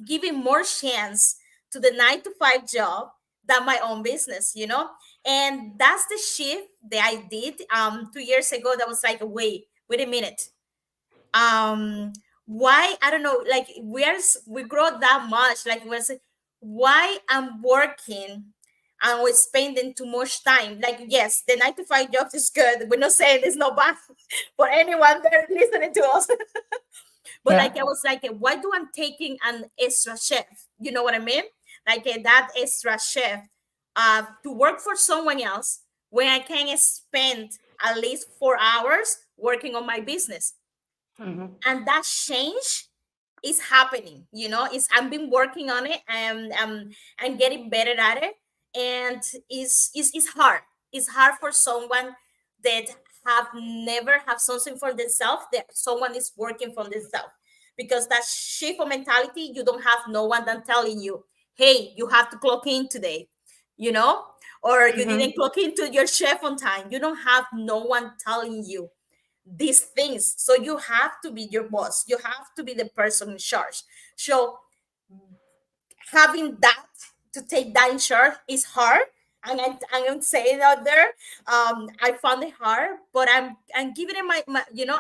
giving more chance to the 9 to 5 job than my own business, and that's the shift that I did 2 years ago. That was like, wait a minute, um why, I don't know, like we grow that much, like why I'm working and we're spending too much time. Like, yes, the 9 to 5 job is good. We're not saying it's not bad for anyone there listening to us. But Yeah. like, I was like, why do I'm taking an extra chef? You know what I mean? Like that extra chef to work for someone else when I can spend at least 4 hours working on my business. Mhm. And that change is happening, it's I've been working on it, and getting better at it. And it's hard. It's hard for someone that have never have something for themselves, that someone is working for themselves, because that shift of mentality, you don't have no one that telling you, hey, you have to clock in today, you know or you Mhm. didn't clock into your chef on time. You don't have no one telling you these things. So you have to be your boss. You have to be the person in charge. So having that, to take that in charge, is hard. And I'm saying out there, I found it hard, but I'm giving it my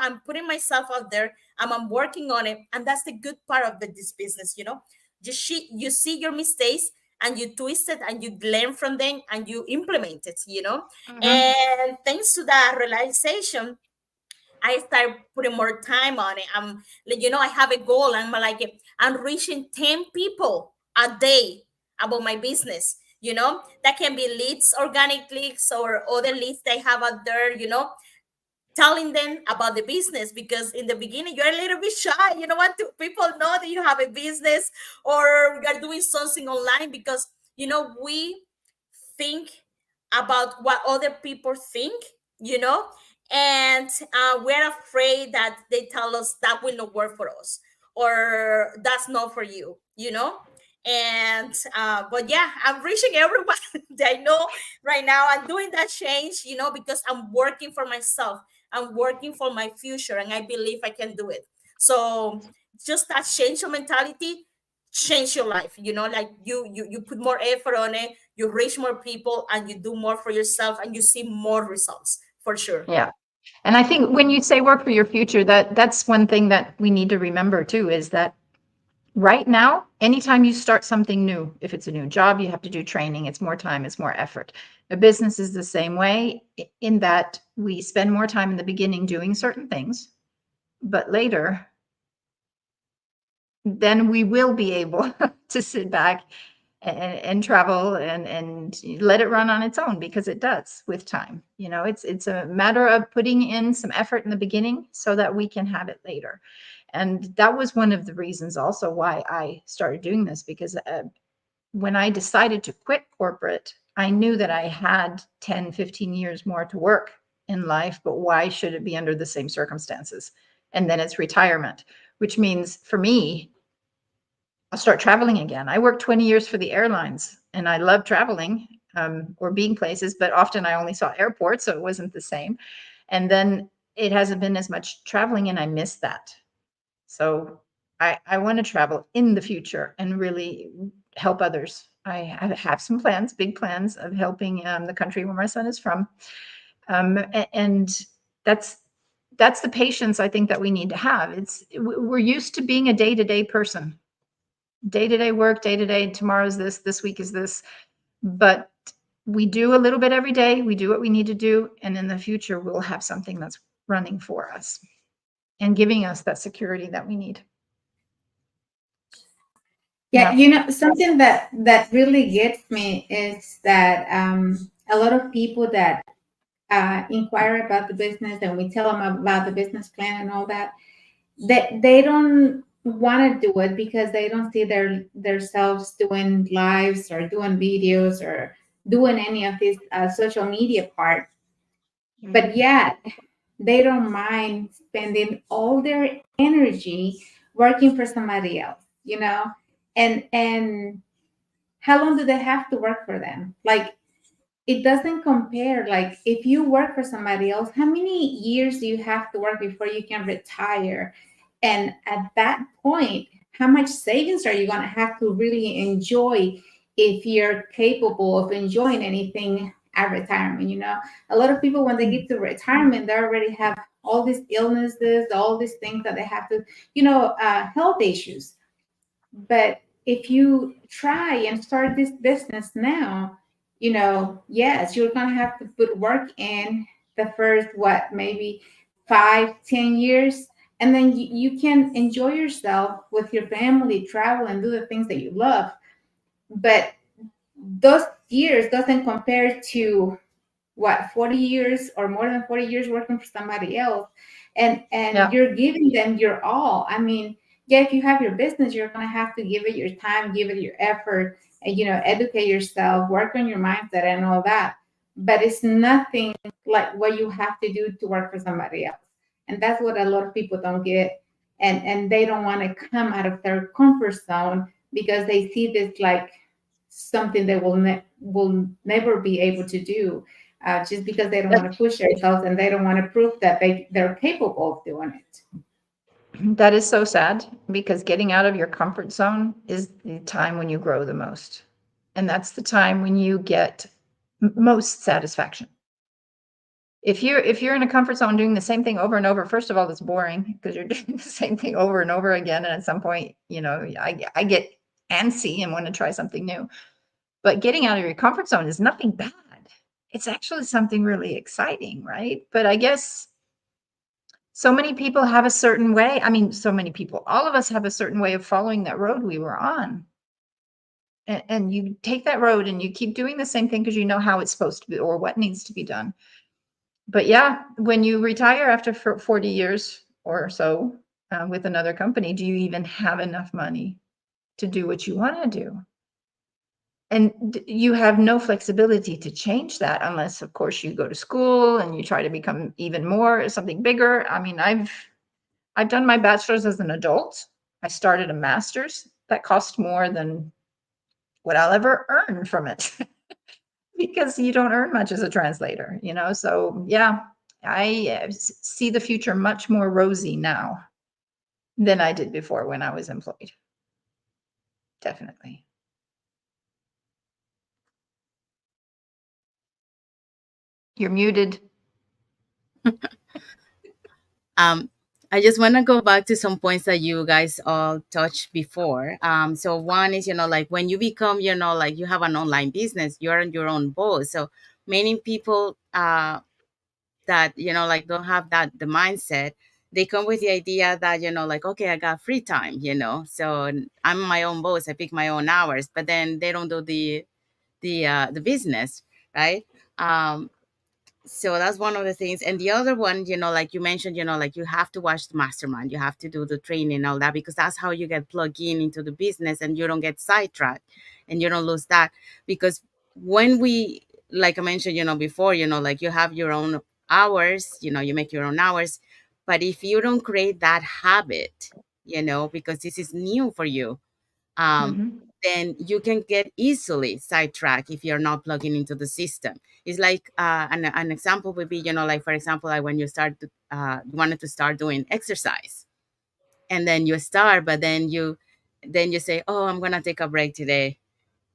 I'm putting myself out there. I'm working on it, and that's the good part of this business. You see your mistakes, and you twist it, and you learn from them, and you implement it. Mhm. And thanks to that realization, I start putting more time on it. I have a goal. I'm reaching 10 people a day about my business. That can be leads, organic leads, or other leads they have out there, telling them about the business, because in the beginning you're a little bit shy. You don't want to people know that you have a business or you're doing something online, because we think about what other people think, you know, and we're afraid that they tell us that will not work for us, or that's not for you. And but yeah, I'm reaching everyone that I know right now. I'm doing that change, because I'm working for myself. I'm working for my future, and I believe I can do it. So just that change of mentality change your life. Like you put more effort on it, you reach more people, and you do more for yourself, and you see more results for sure. Yeah. And I think when you say work for your future, that's one thing that we need to remember too, is that right now, anytime you start something new, if it's a new job, you have to do training, it's more time, it's more effort. A business is the same way, in that we spend more time in the beginning doing certain things, but later, then we will be able to sit back and travel and let it run on its own, because it does with time. It's a matter of putting in some effort in the beginning so that we can have it later. And that was one of the reasons also why I started doing this, because when I decided to quit corporate, I knew that I had 10, 15 years more to work in life, but why should it be under the same circumstances? And then it's retirement, which means for me, I'll start traveling again. I worked 20 years for the airlines, and I love traveling, or being places, but often I only saw airports, so it wasn't the same. And then it hasn't been as much traveling, and I miss that. So I want to travel in the future and really help others. I have some plans, big plans of helping the country where my son is from. And that's that's the patience I think that we need to have. We're used to being a day-to-day person, day-to-day work, day-to-day, tomorrow's this week is this. But we do a little bit every day. We do what we need to do. And in the future, we'll have something that's running for us and giving us that security that we need. Yeah, Yeah. something that really gets me is that a lot of people that inquire about the business, and we tell them about the business plan and all that, they don't want to do it because they don't see themselves doing lives or doing videos or doing any of this social media part. But yet they don't mind spending all their energy working for somebody else, and how long do they have to work for them? Like, it doesn't compare. Like, if you work for somebody else, how many years do you have to work before you can retire? And at that point, how much savings are you going to have to really enjoy if you're capable of enjoying anything at retirement? A lot of people, when they get to retirement, they already have all these illnesses, all these things that they have to, health issues. But if you try and start this business now, yes, you're gonna have to put work in the first what, maybe 5, 10 years, and then you can enjoy yourself with your family, travel and do the things that you love. But those years doesn't compare to what, 40 years or more than 40 years working for somebody else, and Yeah. you're giving them your all. I mean, yeah, if you have your business, you're going to have to give it your time, give it your effort, and educate yourself, work on your mindset and all that. But it's nothing like what you have to do to work for somebody else. And that's what a lot of people don't get. And they don't want to come out of their comfort zone because they see this like something they will never be able to do, just because they don't want to push themselves and they don't want to prove that they're capable of doing it. That is so sad, because getting out of your comfort zone is the time when you grow the most. And that's the time when you get most satisfaction. If you're in a comfort zone doing the same thing over and over, first of all, it's boring because you're doing the same thing over and over again. And at some point, I get antsy and want to try something new. But getting out of your comfort zone is nothing bad. It's actually something really exciting, right? But I guess so many people have a certain way. I mean, so many people, all of us have a certain way of following that road we were on. And you take that road and you keep doing the same thing because you know how it's supposed to be or what needs to be done. But yeah, when you retire after 40 years or so with another company, do you even have enough money to do what you want to do? And you have no flexibility to change that unless, of course, you go to school and you try to become even more something bigger. I mean, I've done my bachelor's as an adult. I started a master's that cost more than what I'll ever earn from it because you don't earn much as a translator, So yeah, I see the future much more rosy now than I did before when I was employed. Definitely. You're muted. Um, I just want to go back to some points that you guys all touched before. So one is, like when you become, like you have an online business, you're your own boss. So many people that, like don't have that the mindset, they come with the idea that, like, okay, I got free time, so I'm my own boss, I pick my own hours, but then they don't do the business, right? So that's one of the things. And the other one, like you mentioned, like you have to watch the mastermind, you have to do the training and all that, because that's how you get plugged in into the business and you don't get sidetracked and you don't lose that. Because when we, like I mentioned, before, like you have your own hours, you make your own hours. But if you don't create that habit, because this is new for you, um, Mhm. then you can get easily sidetracked if you're not plugging into the system. It's like an example would be, like for example, like when you you wanted to start doing exercise, and then you start, but then you say, oh, I'm gonna take a break today,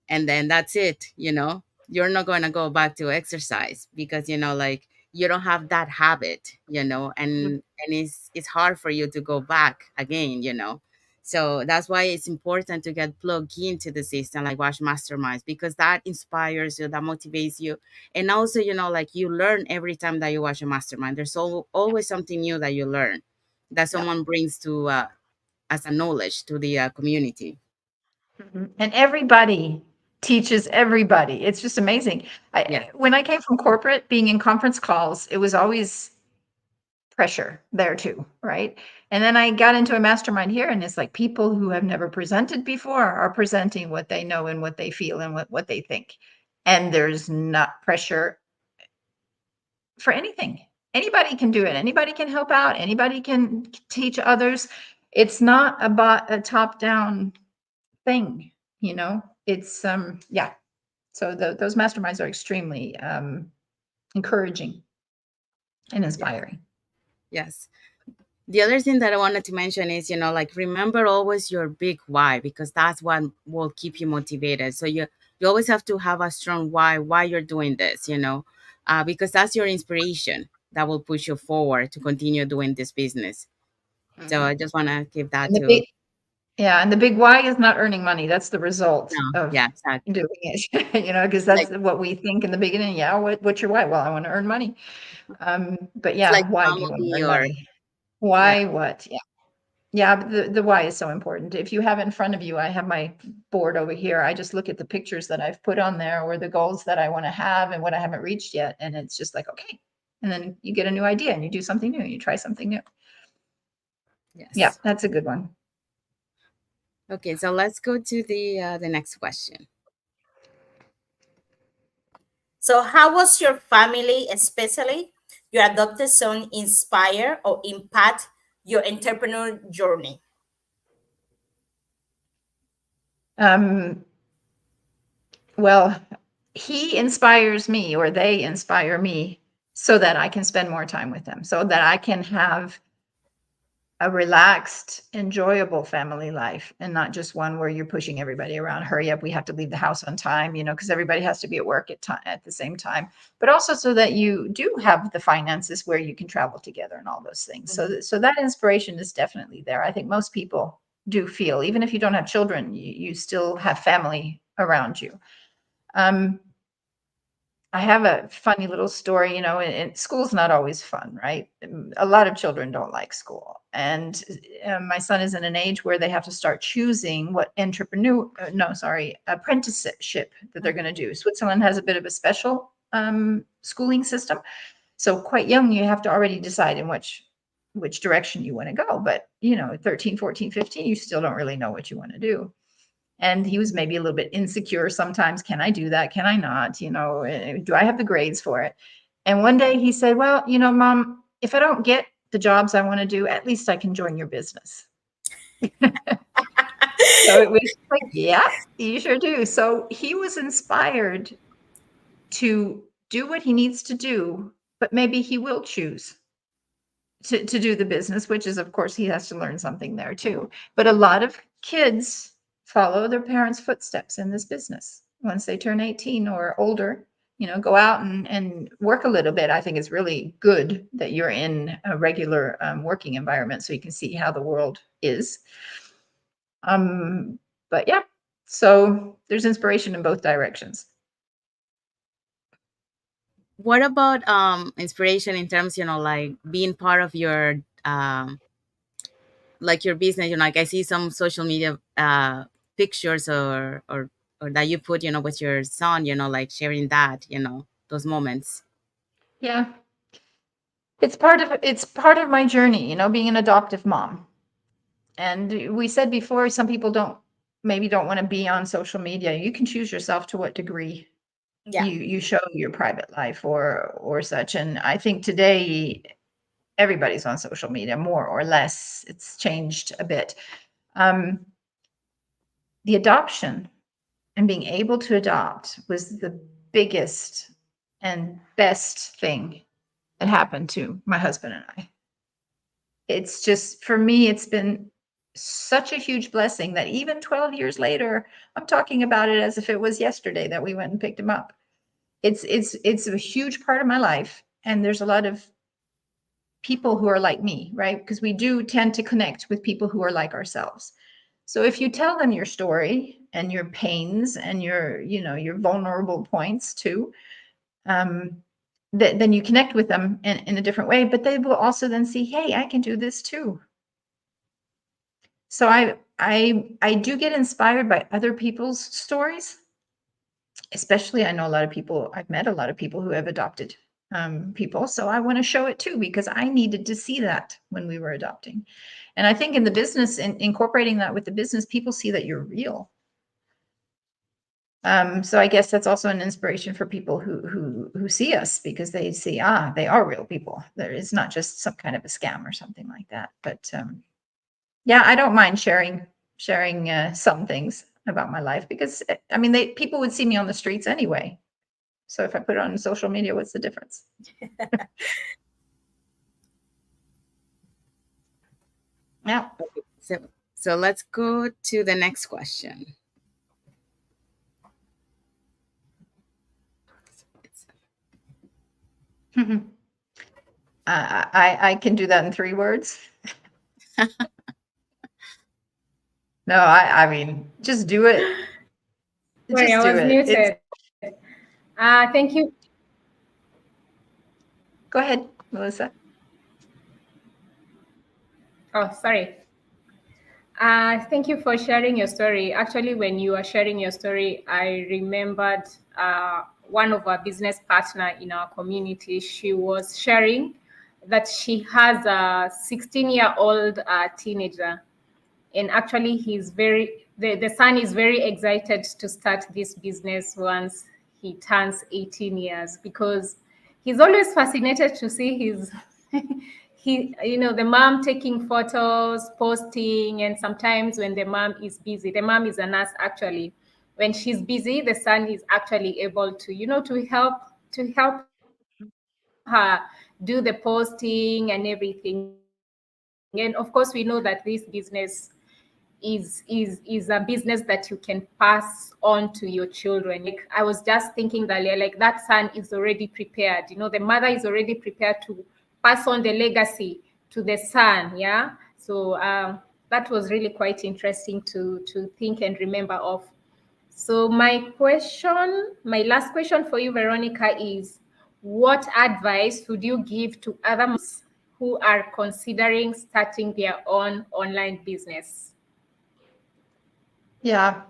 and then that's it. You're not going to go back to exercise because like you don't have that habit, and it's hard for you to go back again. So that's why it's important to get plugged into the system, like watch masterminds, because that inspires you, that motivates you. And also, like you learn every time that you watch a mastermind. There's always something new that you learn, that Yeah. someone brings to as a knowledge to the community. Mhm. And everybody teaches everybody. It's just amazing. Yeah. When I came from corporate, being in conference calls, it was always pressure there too, right? And then I got into a mastermind here, and it's like people who have never presented before are presenting what they know and what they feel and what they think. And there's not pressure for anything. Anybody can do it. Anybody can help out. Anybody can teach others. It's not about a top-down thing, It's yeah. So those masterminds are extremely encouraging and Yes. inspiring. Yes. The other thing that I wanted to mention is, like remember always your big why, because that's what will keep you motivated. So you always have to have a strong why you're doing this, because that's your inspiration that will push you forward to continue doing this business. So Mhm. I just want to give that And the to. big Yeah, and the big why is not earning money. That's the result No, of yeah, exactly. doing it, because Like that's what we think in the beginning. Yeah, what's your why? Well, I want to earn money. But it's yeah, like why do you want to family earn or money? yeah. Why, what? Yeah. Yeah, but the why is so important. If you have in front of you, I have my board over here. I just look at the pictures that I've put on there or the goals that I want to have and what I haven't reached yet. And it's just like, okay. And then you get a new idea and you do something new, you try something new. Yeah, Yes. that's a good one. Okay, so let's go to the next question. So, how was your family, especially your adopted son, inspire or impact your entrepreneur journey? Um, well, he inspires me or they inspire me so that I can spend more time with them, so that I can have a relaxed, enjoyable family life and not just one where you're pushing everybody around. Hurry up, we have to leave the house on time, because everybody has to be at work at the same time. But also so that you do have the finances where you can travel together and all those things. Mhm. So that inspiration is definitely there. I think most people do feel, even if you don't have children, you still have family around you. I have a funny little story, and school's not always fun, right? A lot of children don't like school. And my son is in an age where they have to start choosing what apprenticeship that they're going to do. Switzerland has a bit of a special schooling system. So quite young, you have to already decide in which direction you want to go. But, 13, 14, 15, you still don't really know what you want to do. And he was maybe a little bit insecure sometimes. Can I do that? Can I not? Do I have the grades for it? And one day he said, well, Mom, if I don't get the jobs I want to do, at least I can join your business. So it was like, yeah, you sure do. So he was inspired to do what he needs to do, but maybe he will choose to do the business, which is, of course, he has to learn something there too. But a lot of kids follow their parents' footsteps in this business once they turn 18 or older. Go out and work a little bit. I think it's really good that you're in a regular working environment so you can see how the world is. But yeah, so there's inspiration in both directions. What about inspiration in terms, like being part of your like your business? Like I see some social media pictures or that you put, with your son, like sharing that, those moments. Yeah, it's part of my journey, being an adoptive mom. And we said before, some people don't want to be on social media. You can choose yourself to what degree Yeah. you show your private life or such. And I think today everybody's on social media, more or less. It's changed a bit. Um, the adoption and being able to adopt was the biggest and best thing that happened to my husband and I. It's just, for me, it's been such a huge blessing that even 12 years later, I'm talking about it as if it was yesterday that we went and picked him up. It's a huge part of my life. And there's a lot of people who are like me, right? Because we do tend to connect with people who are like ourselves. So if you tell them your story and your pains and your vulnerable points too, then you connect with them in a different way, but they will also then see, hey, I can do this too. So I do get inspired by other people's stories. Especially, I know I've met a lot of people who have adopted people. So I want to show it too, because I needed to see that when we were adopting. And I think in the business, incorporating that with the business, people see that you're real. So I guess that's also an inspiration for people who see us, because they see, they are real people. There is not just some kind of a scam or something like that. But yeah, I don't mind sharing some things about my life, because I mean, people would see me on the streets anyway. So if I put it on social media, what's the difference? Yeah. So let's go to the next question. I can do that in 3 words. No, I mean, just do it. Sorry, Just I do was it. It's muted. Thank you. Go ahead, Melissa. Oh, sorry. Thank you for sharing your story. Actually, when you were sharing your story, I remembered one of our business partner in our community. She was sharing that she has a 16-year-old teenager, and actually the son is very excited to start this business once he turns 18 years, because he's always fascinated to see his the mom taking photos, posting, and sometimes when the mom is busy, the mom is a nurse actually, when she's busy, the son is actually able to to help her do the posting and everything. And of course, we know that this business is a business that you can pass on to your children. Like, I was just thinking earlier, like, that son is already prepared, the mother is already prepared to pass on the legacy to the son. Yeah. So that was really quite interesting to think and remember of. So my last question for you, Veronica, is what advice would you give to other moms who are considering starting their own online business? Yeah,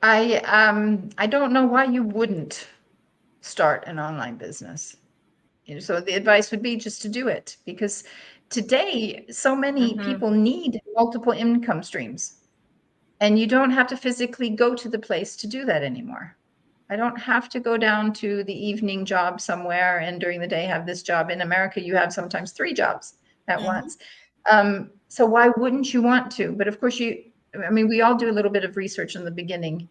I don't know why you wouldn't start an online business. So the advice would be just to do it, because today so many Mm-hmm. people need multiple income streams, and you don't have to physically go to the place to do that anymore. I don't have to go down to the evening job somewhere and during the day have this job. In America, you have sometimes 3 jobs at Mhm. once. So why wouldn't you want to? But of course, I mean, we all do a little bit of research in the beginning.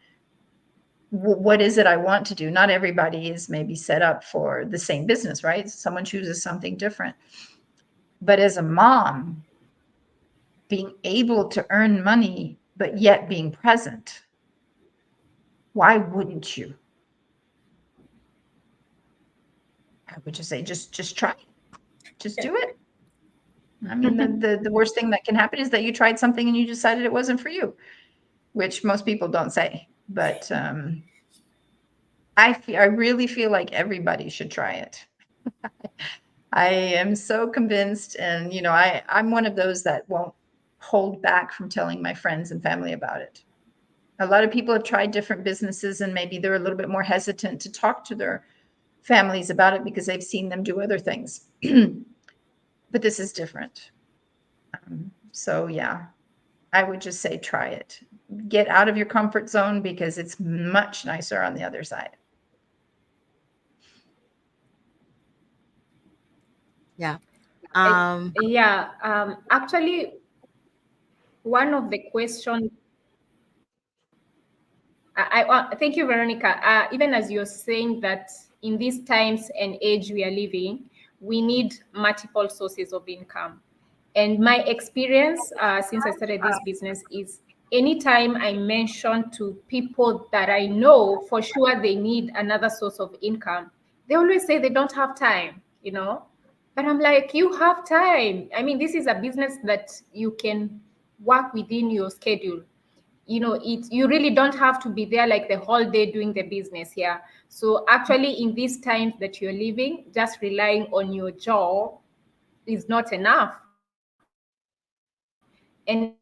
What is it I want to do? Not everybody is maybe set up for the same business, right? Someone chooses something different. But as a mom, being able to earn money, but yet being present, why wouldn't you? I would just say, just try, just do it. I mean, the worst thing that can happen is that you tried something and you decided it wasn't for you, which most people don't say. But I really feel like everybody should try it. I am so convinced, and I'm one of those that won't hold back from telling my friends and family about it. A lot of people have tried different businesses, and maybe they're a little bit more hesitant to talk to their families about it because they've seen them do other things. But this is different. So yeah, I would just say try it. Get out of your comfort zone, because it's much nicer on the other side. Yeah. Yeah, actually, one of the questions thank you, Veronica. Even as you're saying that in these times and age we are living, we need multiple sources of income. And my experience since I started this business is anytime I mention to people that I know for sure they need another source of income, they always say they don't have time. But I'm like, you have time. I mean, this is a business that you can work within your schedule. You really don't have to be there like the whole day doing the business. Yeah. So actually, in these times that you're living, just relying on your job is not enough. And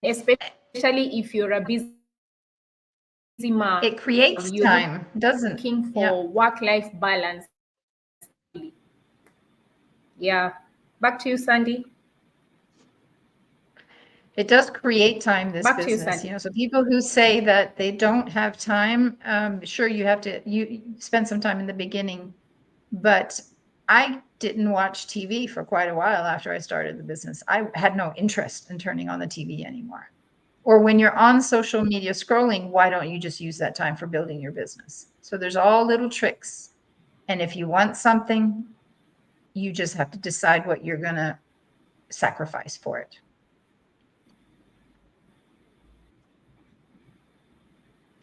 especially if you're a busy mom, And you're looking for work-life balance daily. it creates time, doesn't? Yeah. Yeah. Back to you, Sandy. It does create time, this Back to you, business. Sandy. So people who say that they don't have time, sure, you spend some time in the beginning, but I didn't watch TV for quite a while after I started the business. I had no interest in turning on the TV anymore. Or when you're on social media scrolling, why don't you just use that time for building your business? So there's all little tricks. And if you want something, you just have to decide what you're going to sacrifice for it.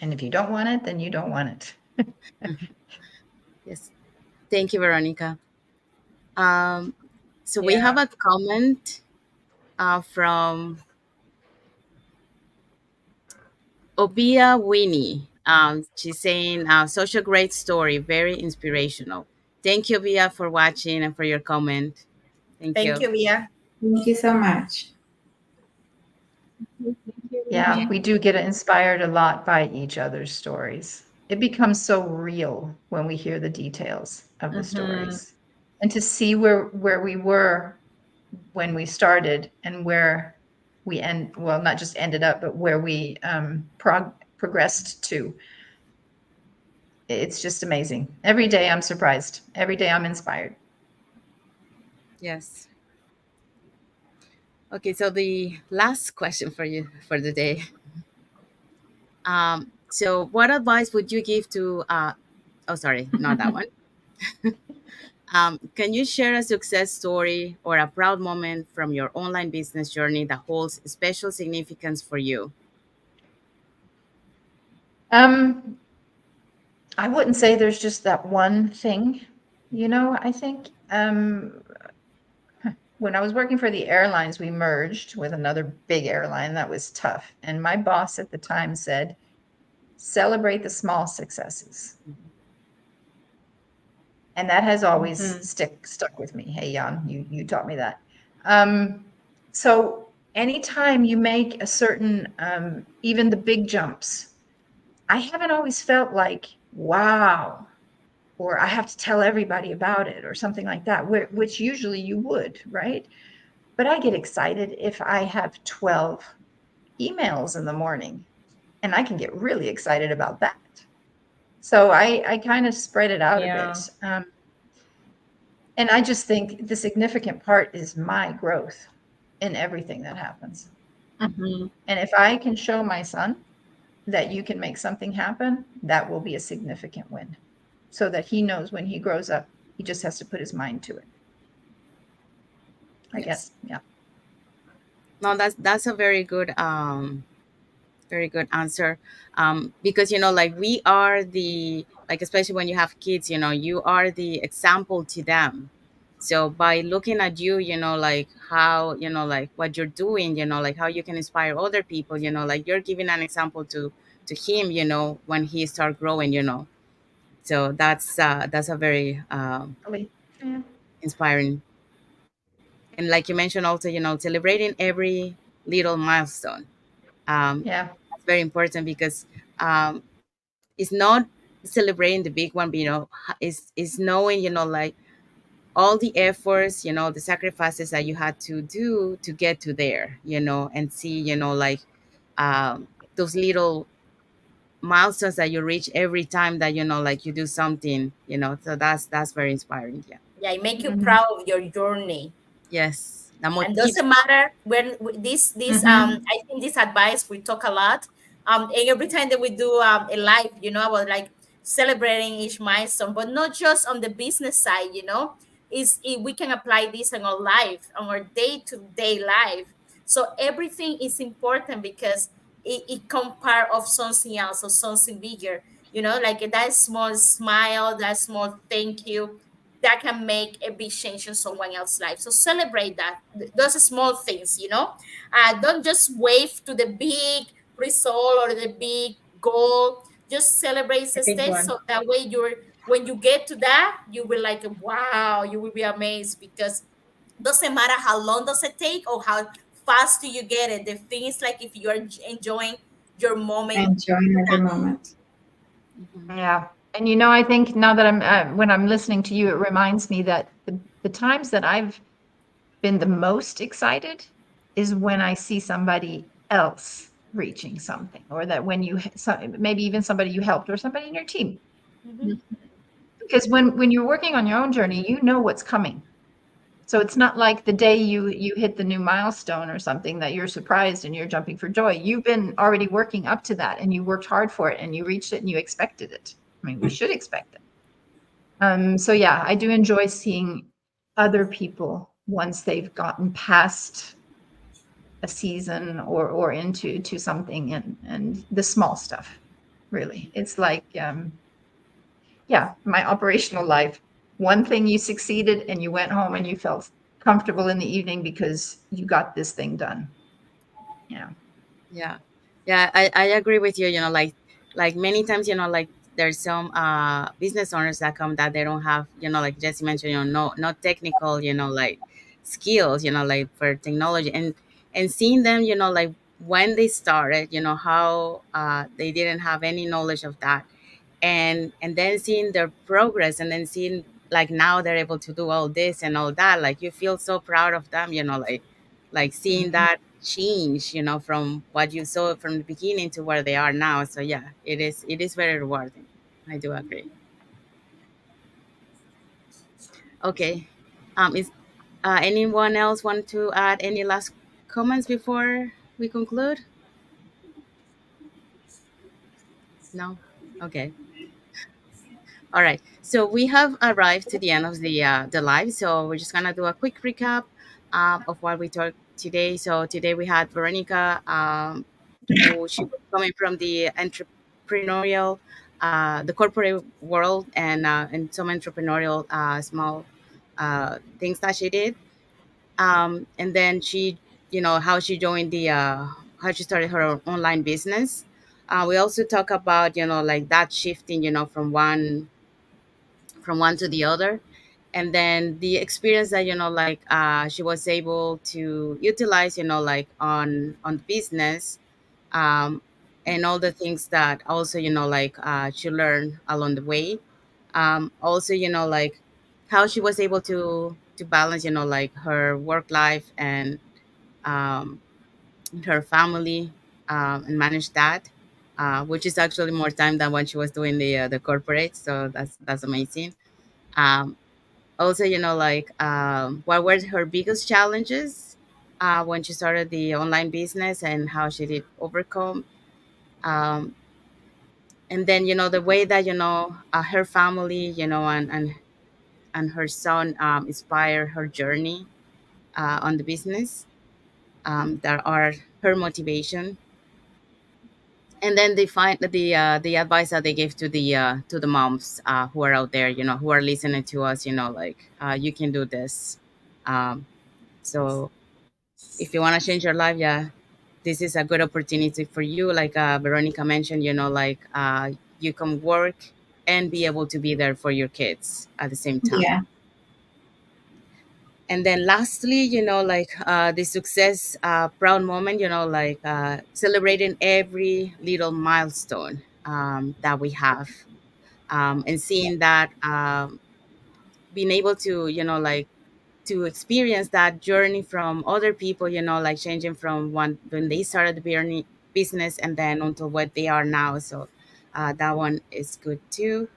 And if you don't want it, then you don't want it. Yes. Thank you, Veronica. Um, so we have Yeah. a comment from Obia Winnie. She's saying, such a great story, very inspirational. Thank you, Obia, for watching and for your comment. Thank Thank you. you, Via. Thank you so much. Yeah, we do get inspired a lot by each other's stories. It becomes so real when we hear the details of the stories. And to see where we were when we started and where we well, not just ended up, but where we progressed to. It's just amazing. Every day I'm surprised. Every day I'm inspired. Yes. Okay, so the last question for you for the day. So what advice would you give to oh sorry, not that one. Can you share a success story or a proud moment from your online business journey that holds special significance for you? Um, I wouldn't say there's just that one thing. I think when I was working for the airlines, we merged with another big airline. That was tough. And my boss at the time said, celebrate the small successes. And that has always stuck with me. Hey, Jan, you taught me that. So anytime you make a certain, even the big jumps, I haven't always felt like, wow, or I have to tell everybody about it or something like that, which usually you would, right? But I get excited if I have 12 emails in the morning, and I can get really excited about that. So I kind of spread it out a bit. And I just think the significant part is my growth in everything that happens. And if I can show my son that you can make something happen, that will be a significant win. So that he knows when he grows up, he just has to put his mind to it. I guess. Yeah. No, that's a very good answer. Because like we are the, like, especially when you have kids, you are the example to them. So by looking at you, like how, like what you're doing, like how you can inspire other people, like you're giving an example to him, when he start growing, so that's a very Yeah. inspiring. And like you mentioned also, celebrating every little milestone. Yeah. That's very important because it's not celebrating the big one, but is knowing, like all the efforts, the sacrifices that you had to do to get to there, and see, like those little milestones that you reach every time that, like you do something, so that's very inspiring. Yeah. Yeah, it make you Mhm. proud of your journey. Yes, that And motivates. doesn't matter when I think this advice we talk a lot, and every time that we do a live, about like celebrating each milestone, but not just on the business side, we can apply this in our life, on our day-to-day life. So everything is important because it come part of something else or something bigger, like that small smile, that small thank you, that can make a big change in someone else's life. So celebrate that. Those are small things, don't just wave to the big result or the big goal. Just celebrate The the big stage. one. So that way when you get to that, you will like, wow, you will be amazed because doesn't matter how long does it take or how fast do you get it. The thing is like if you're enjoying your moment. Enjoying every moment. Mhm. Yeah. And I think now that when I'm listening to you, it reminds me that the times that I've been the most excited is when I see somebody else reaching something, or that when maybe even somebody you helped or somebody in your team. Mhm. Because when you're working on your own journey, you know what's coming. So it's not like the day you hit the new milestone or something that you're surprised and you're jumping for joy. You've been already working up to that and you worked hard for it and you reached it and you expected it. I mean, we should expect it. So yeah, I do enjoy seeing other people once they've gotten past a season or into something, and the small stuff. Really, it's like yeah, my operational life. One thing you succeeded and you went home and you felt comfortable in the evening because you got this thing done. Yeah. Yeah. Yeah, I agree with you. Like many times, like there's some business owners that come that they don't have, like Jesse mentioned, no technical, like skills, like for technology, and seeing them, like when they started, how they didn't have any knowledge of that, and then seeing their progress, and then seeing like now they're able to do all this and all that, like you feel so proud of them, like seeing Mhm. that change, from what you saw from the beginning to where they are now. So yeah, it is very rewarding. I do agree. Okay. Is anyone else want to add any last comments before we conclude? No. Okay. All right. So we have arrived to the end of the live. So we're just gonna do a quick recap of what we talked today. So today we had Veronica, who she was coming from the entrepreneurial, the corporate world, and some entrepreneurial small things that she did. And then she, how she joined how she started her online business. We also talk about, like that shifting, from one to the other, and then the experience that, like she was able to utilize, like on business, um and all the things that also, like she learned along the way. Also, like how she was able to balance, like her work life and um her family, and manage that, which is actually more time than when she was doing the corporate, so that's amazing. Also, like what were her biggest challenges when she started the online business, and how she did overcome, um, and then, the way that, her family, and her son inspire her journey on the business, that are her motivation. And then they find the advice that they give to the moms who are out there, who are listening to us, like you can do this. So if you want to change your life, yeah, this is a good opportunity for you. Like Veronica mentioned, like you can work and be able to be there for your kids at the same Yeah. time. And then lastly, like the success proud moment, like celebrating every little milestone that we have, and seeing that, being able to, like to experience that journey from other people, like changing from when they started the business and then until what they are now. So that one is good too.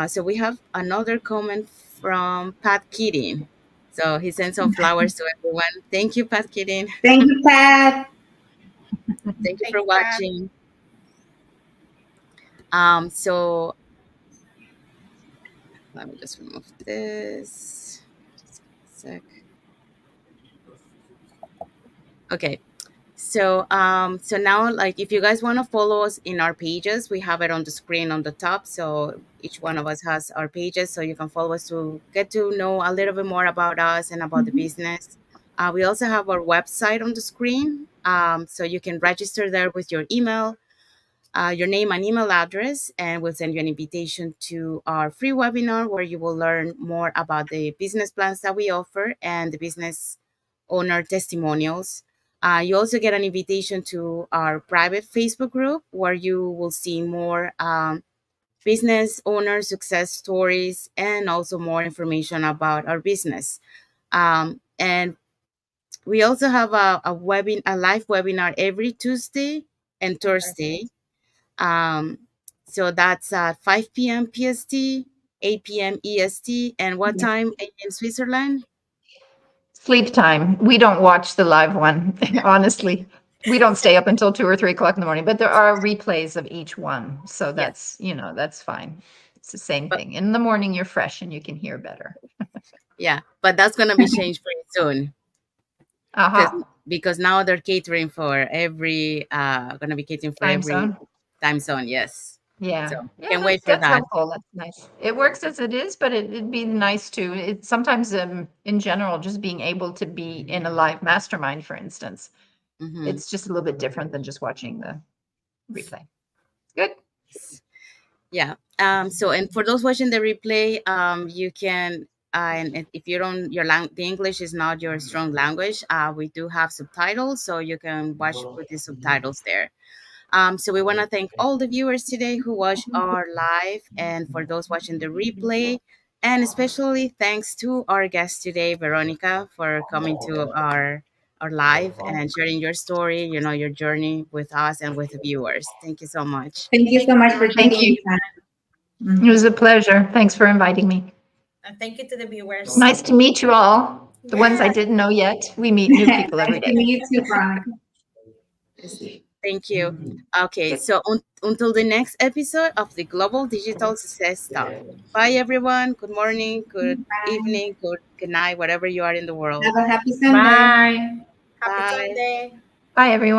So we have another comment from Pat Keating. So he sends some flowers to everyone. Thank you, Pat Keating. Thank you, Pat. Thank you Thank for you, Pat. watching. So let me just remove this. Just a sec. Okay. So now, like, if you guys want to follow us in our pages, we have it on the screen on the top. So each one of us has our pages, so you can follow us to get to know a little bit more about us and about the Mhm. business. We also have our website on the screen, so you can register there with your email, your name and email address, and we'll send you an invitation to our free webinar where you will learn more about the business plans that we offer and the business owner testimonials. You also get an invitation to our private Facebook group where you will see more business owner success stories and also more information about our business. And we also have a live webinar every Tuesday and Thursday. um, so that's at 5 p.m. PST, 8 p.m. EST, and what Yeah. time in Switzerland? Sleep time. We don't watch the live one, honestly. We don't stay up until 2 or 3 o'clock in the morning, but there are replays of each one. So Yes, that's fine. It's the same but thing. In the morning, you're fresh and you can hear better. yeah, but that's gonna be changed pretty soon because Aha. because now they're catering for every gonna be catering for Time every zone. time zone. Yes, so Yeah. Yeah, can't wait that's for that's that. helpful. That's nice. It works as it is, but it'd be nice to it sometimes in general, just being able to be in a live mastermind, for instance. Hmm. It's just a little bit different than just watching replay. Good. Yeah. So, and for those watching the replay, you can, and if you don't, the English is not your strong language, we do have subtitles, so you can watch with the subtitles there. So we want to thank all the viewers today who watched our live, and for those watching the replay, and especially thanks to our guest today, Veronica, for coming to our live and sharing your story, your journey with us and with the viewers. Thank you so much. Thank you Thank so you much so for much. Thank taking you. the time. It was a pleasure. Thanks for inviting me. And thank you to the viewers. Nice to meet you all. The ones I Yes. didn't know yet. We meet new people every Nice to day. meet you too, Veronica. Yes. Thank you. Okay, Good. so until the next episode of the Global Digital Success Talk. Bye, everyone. Good morning, good Bye. evening, good night, whatever you are in the world. Have a happy Sunday. Bye. Happy Bye. Sunday. Bye, everyone.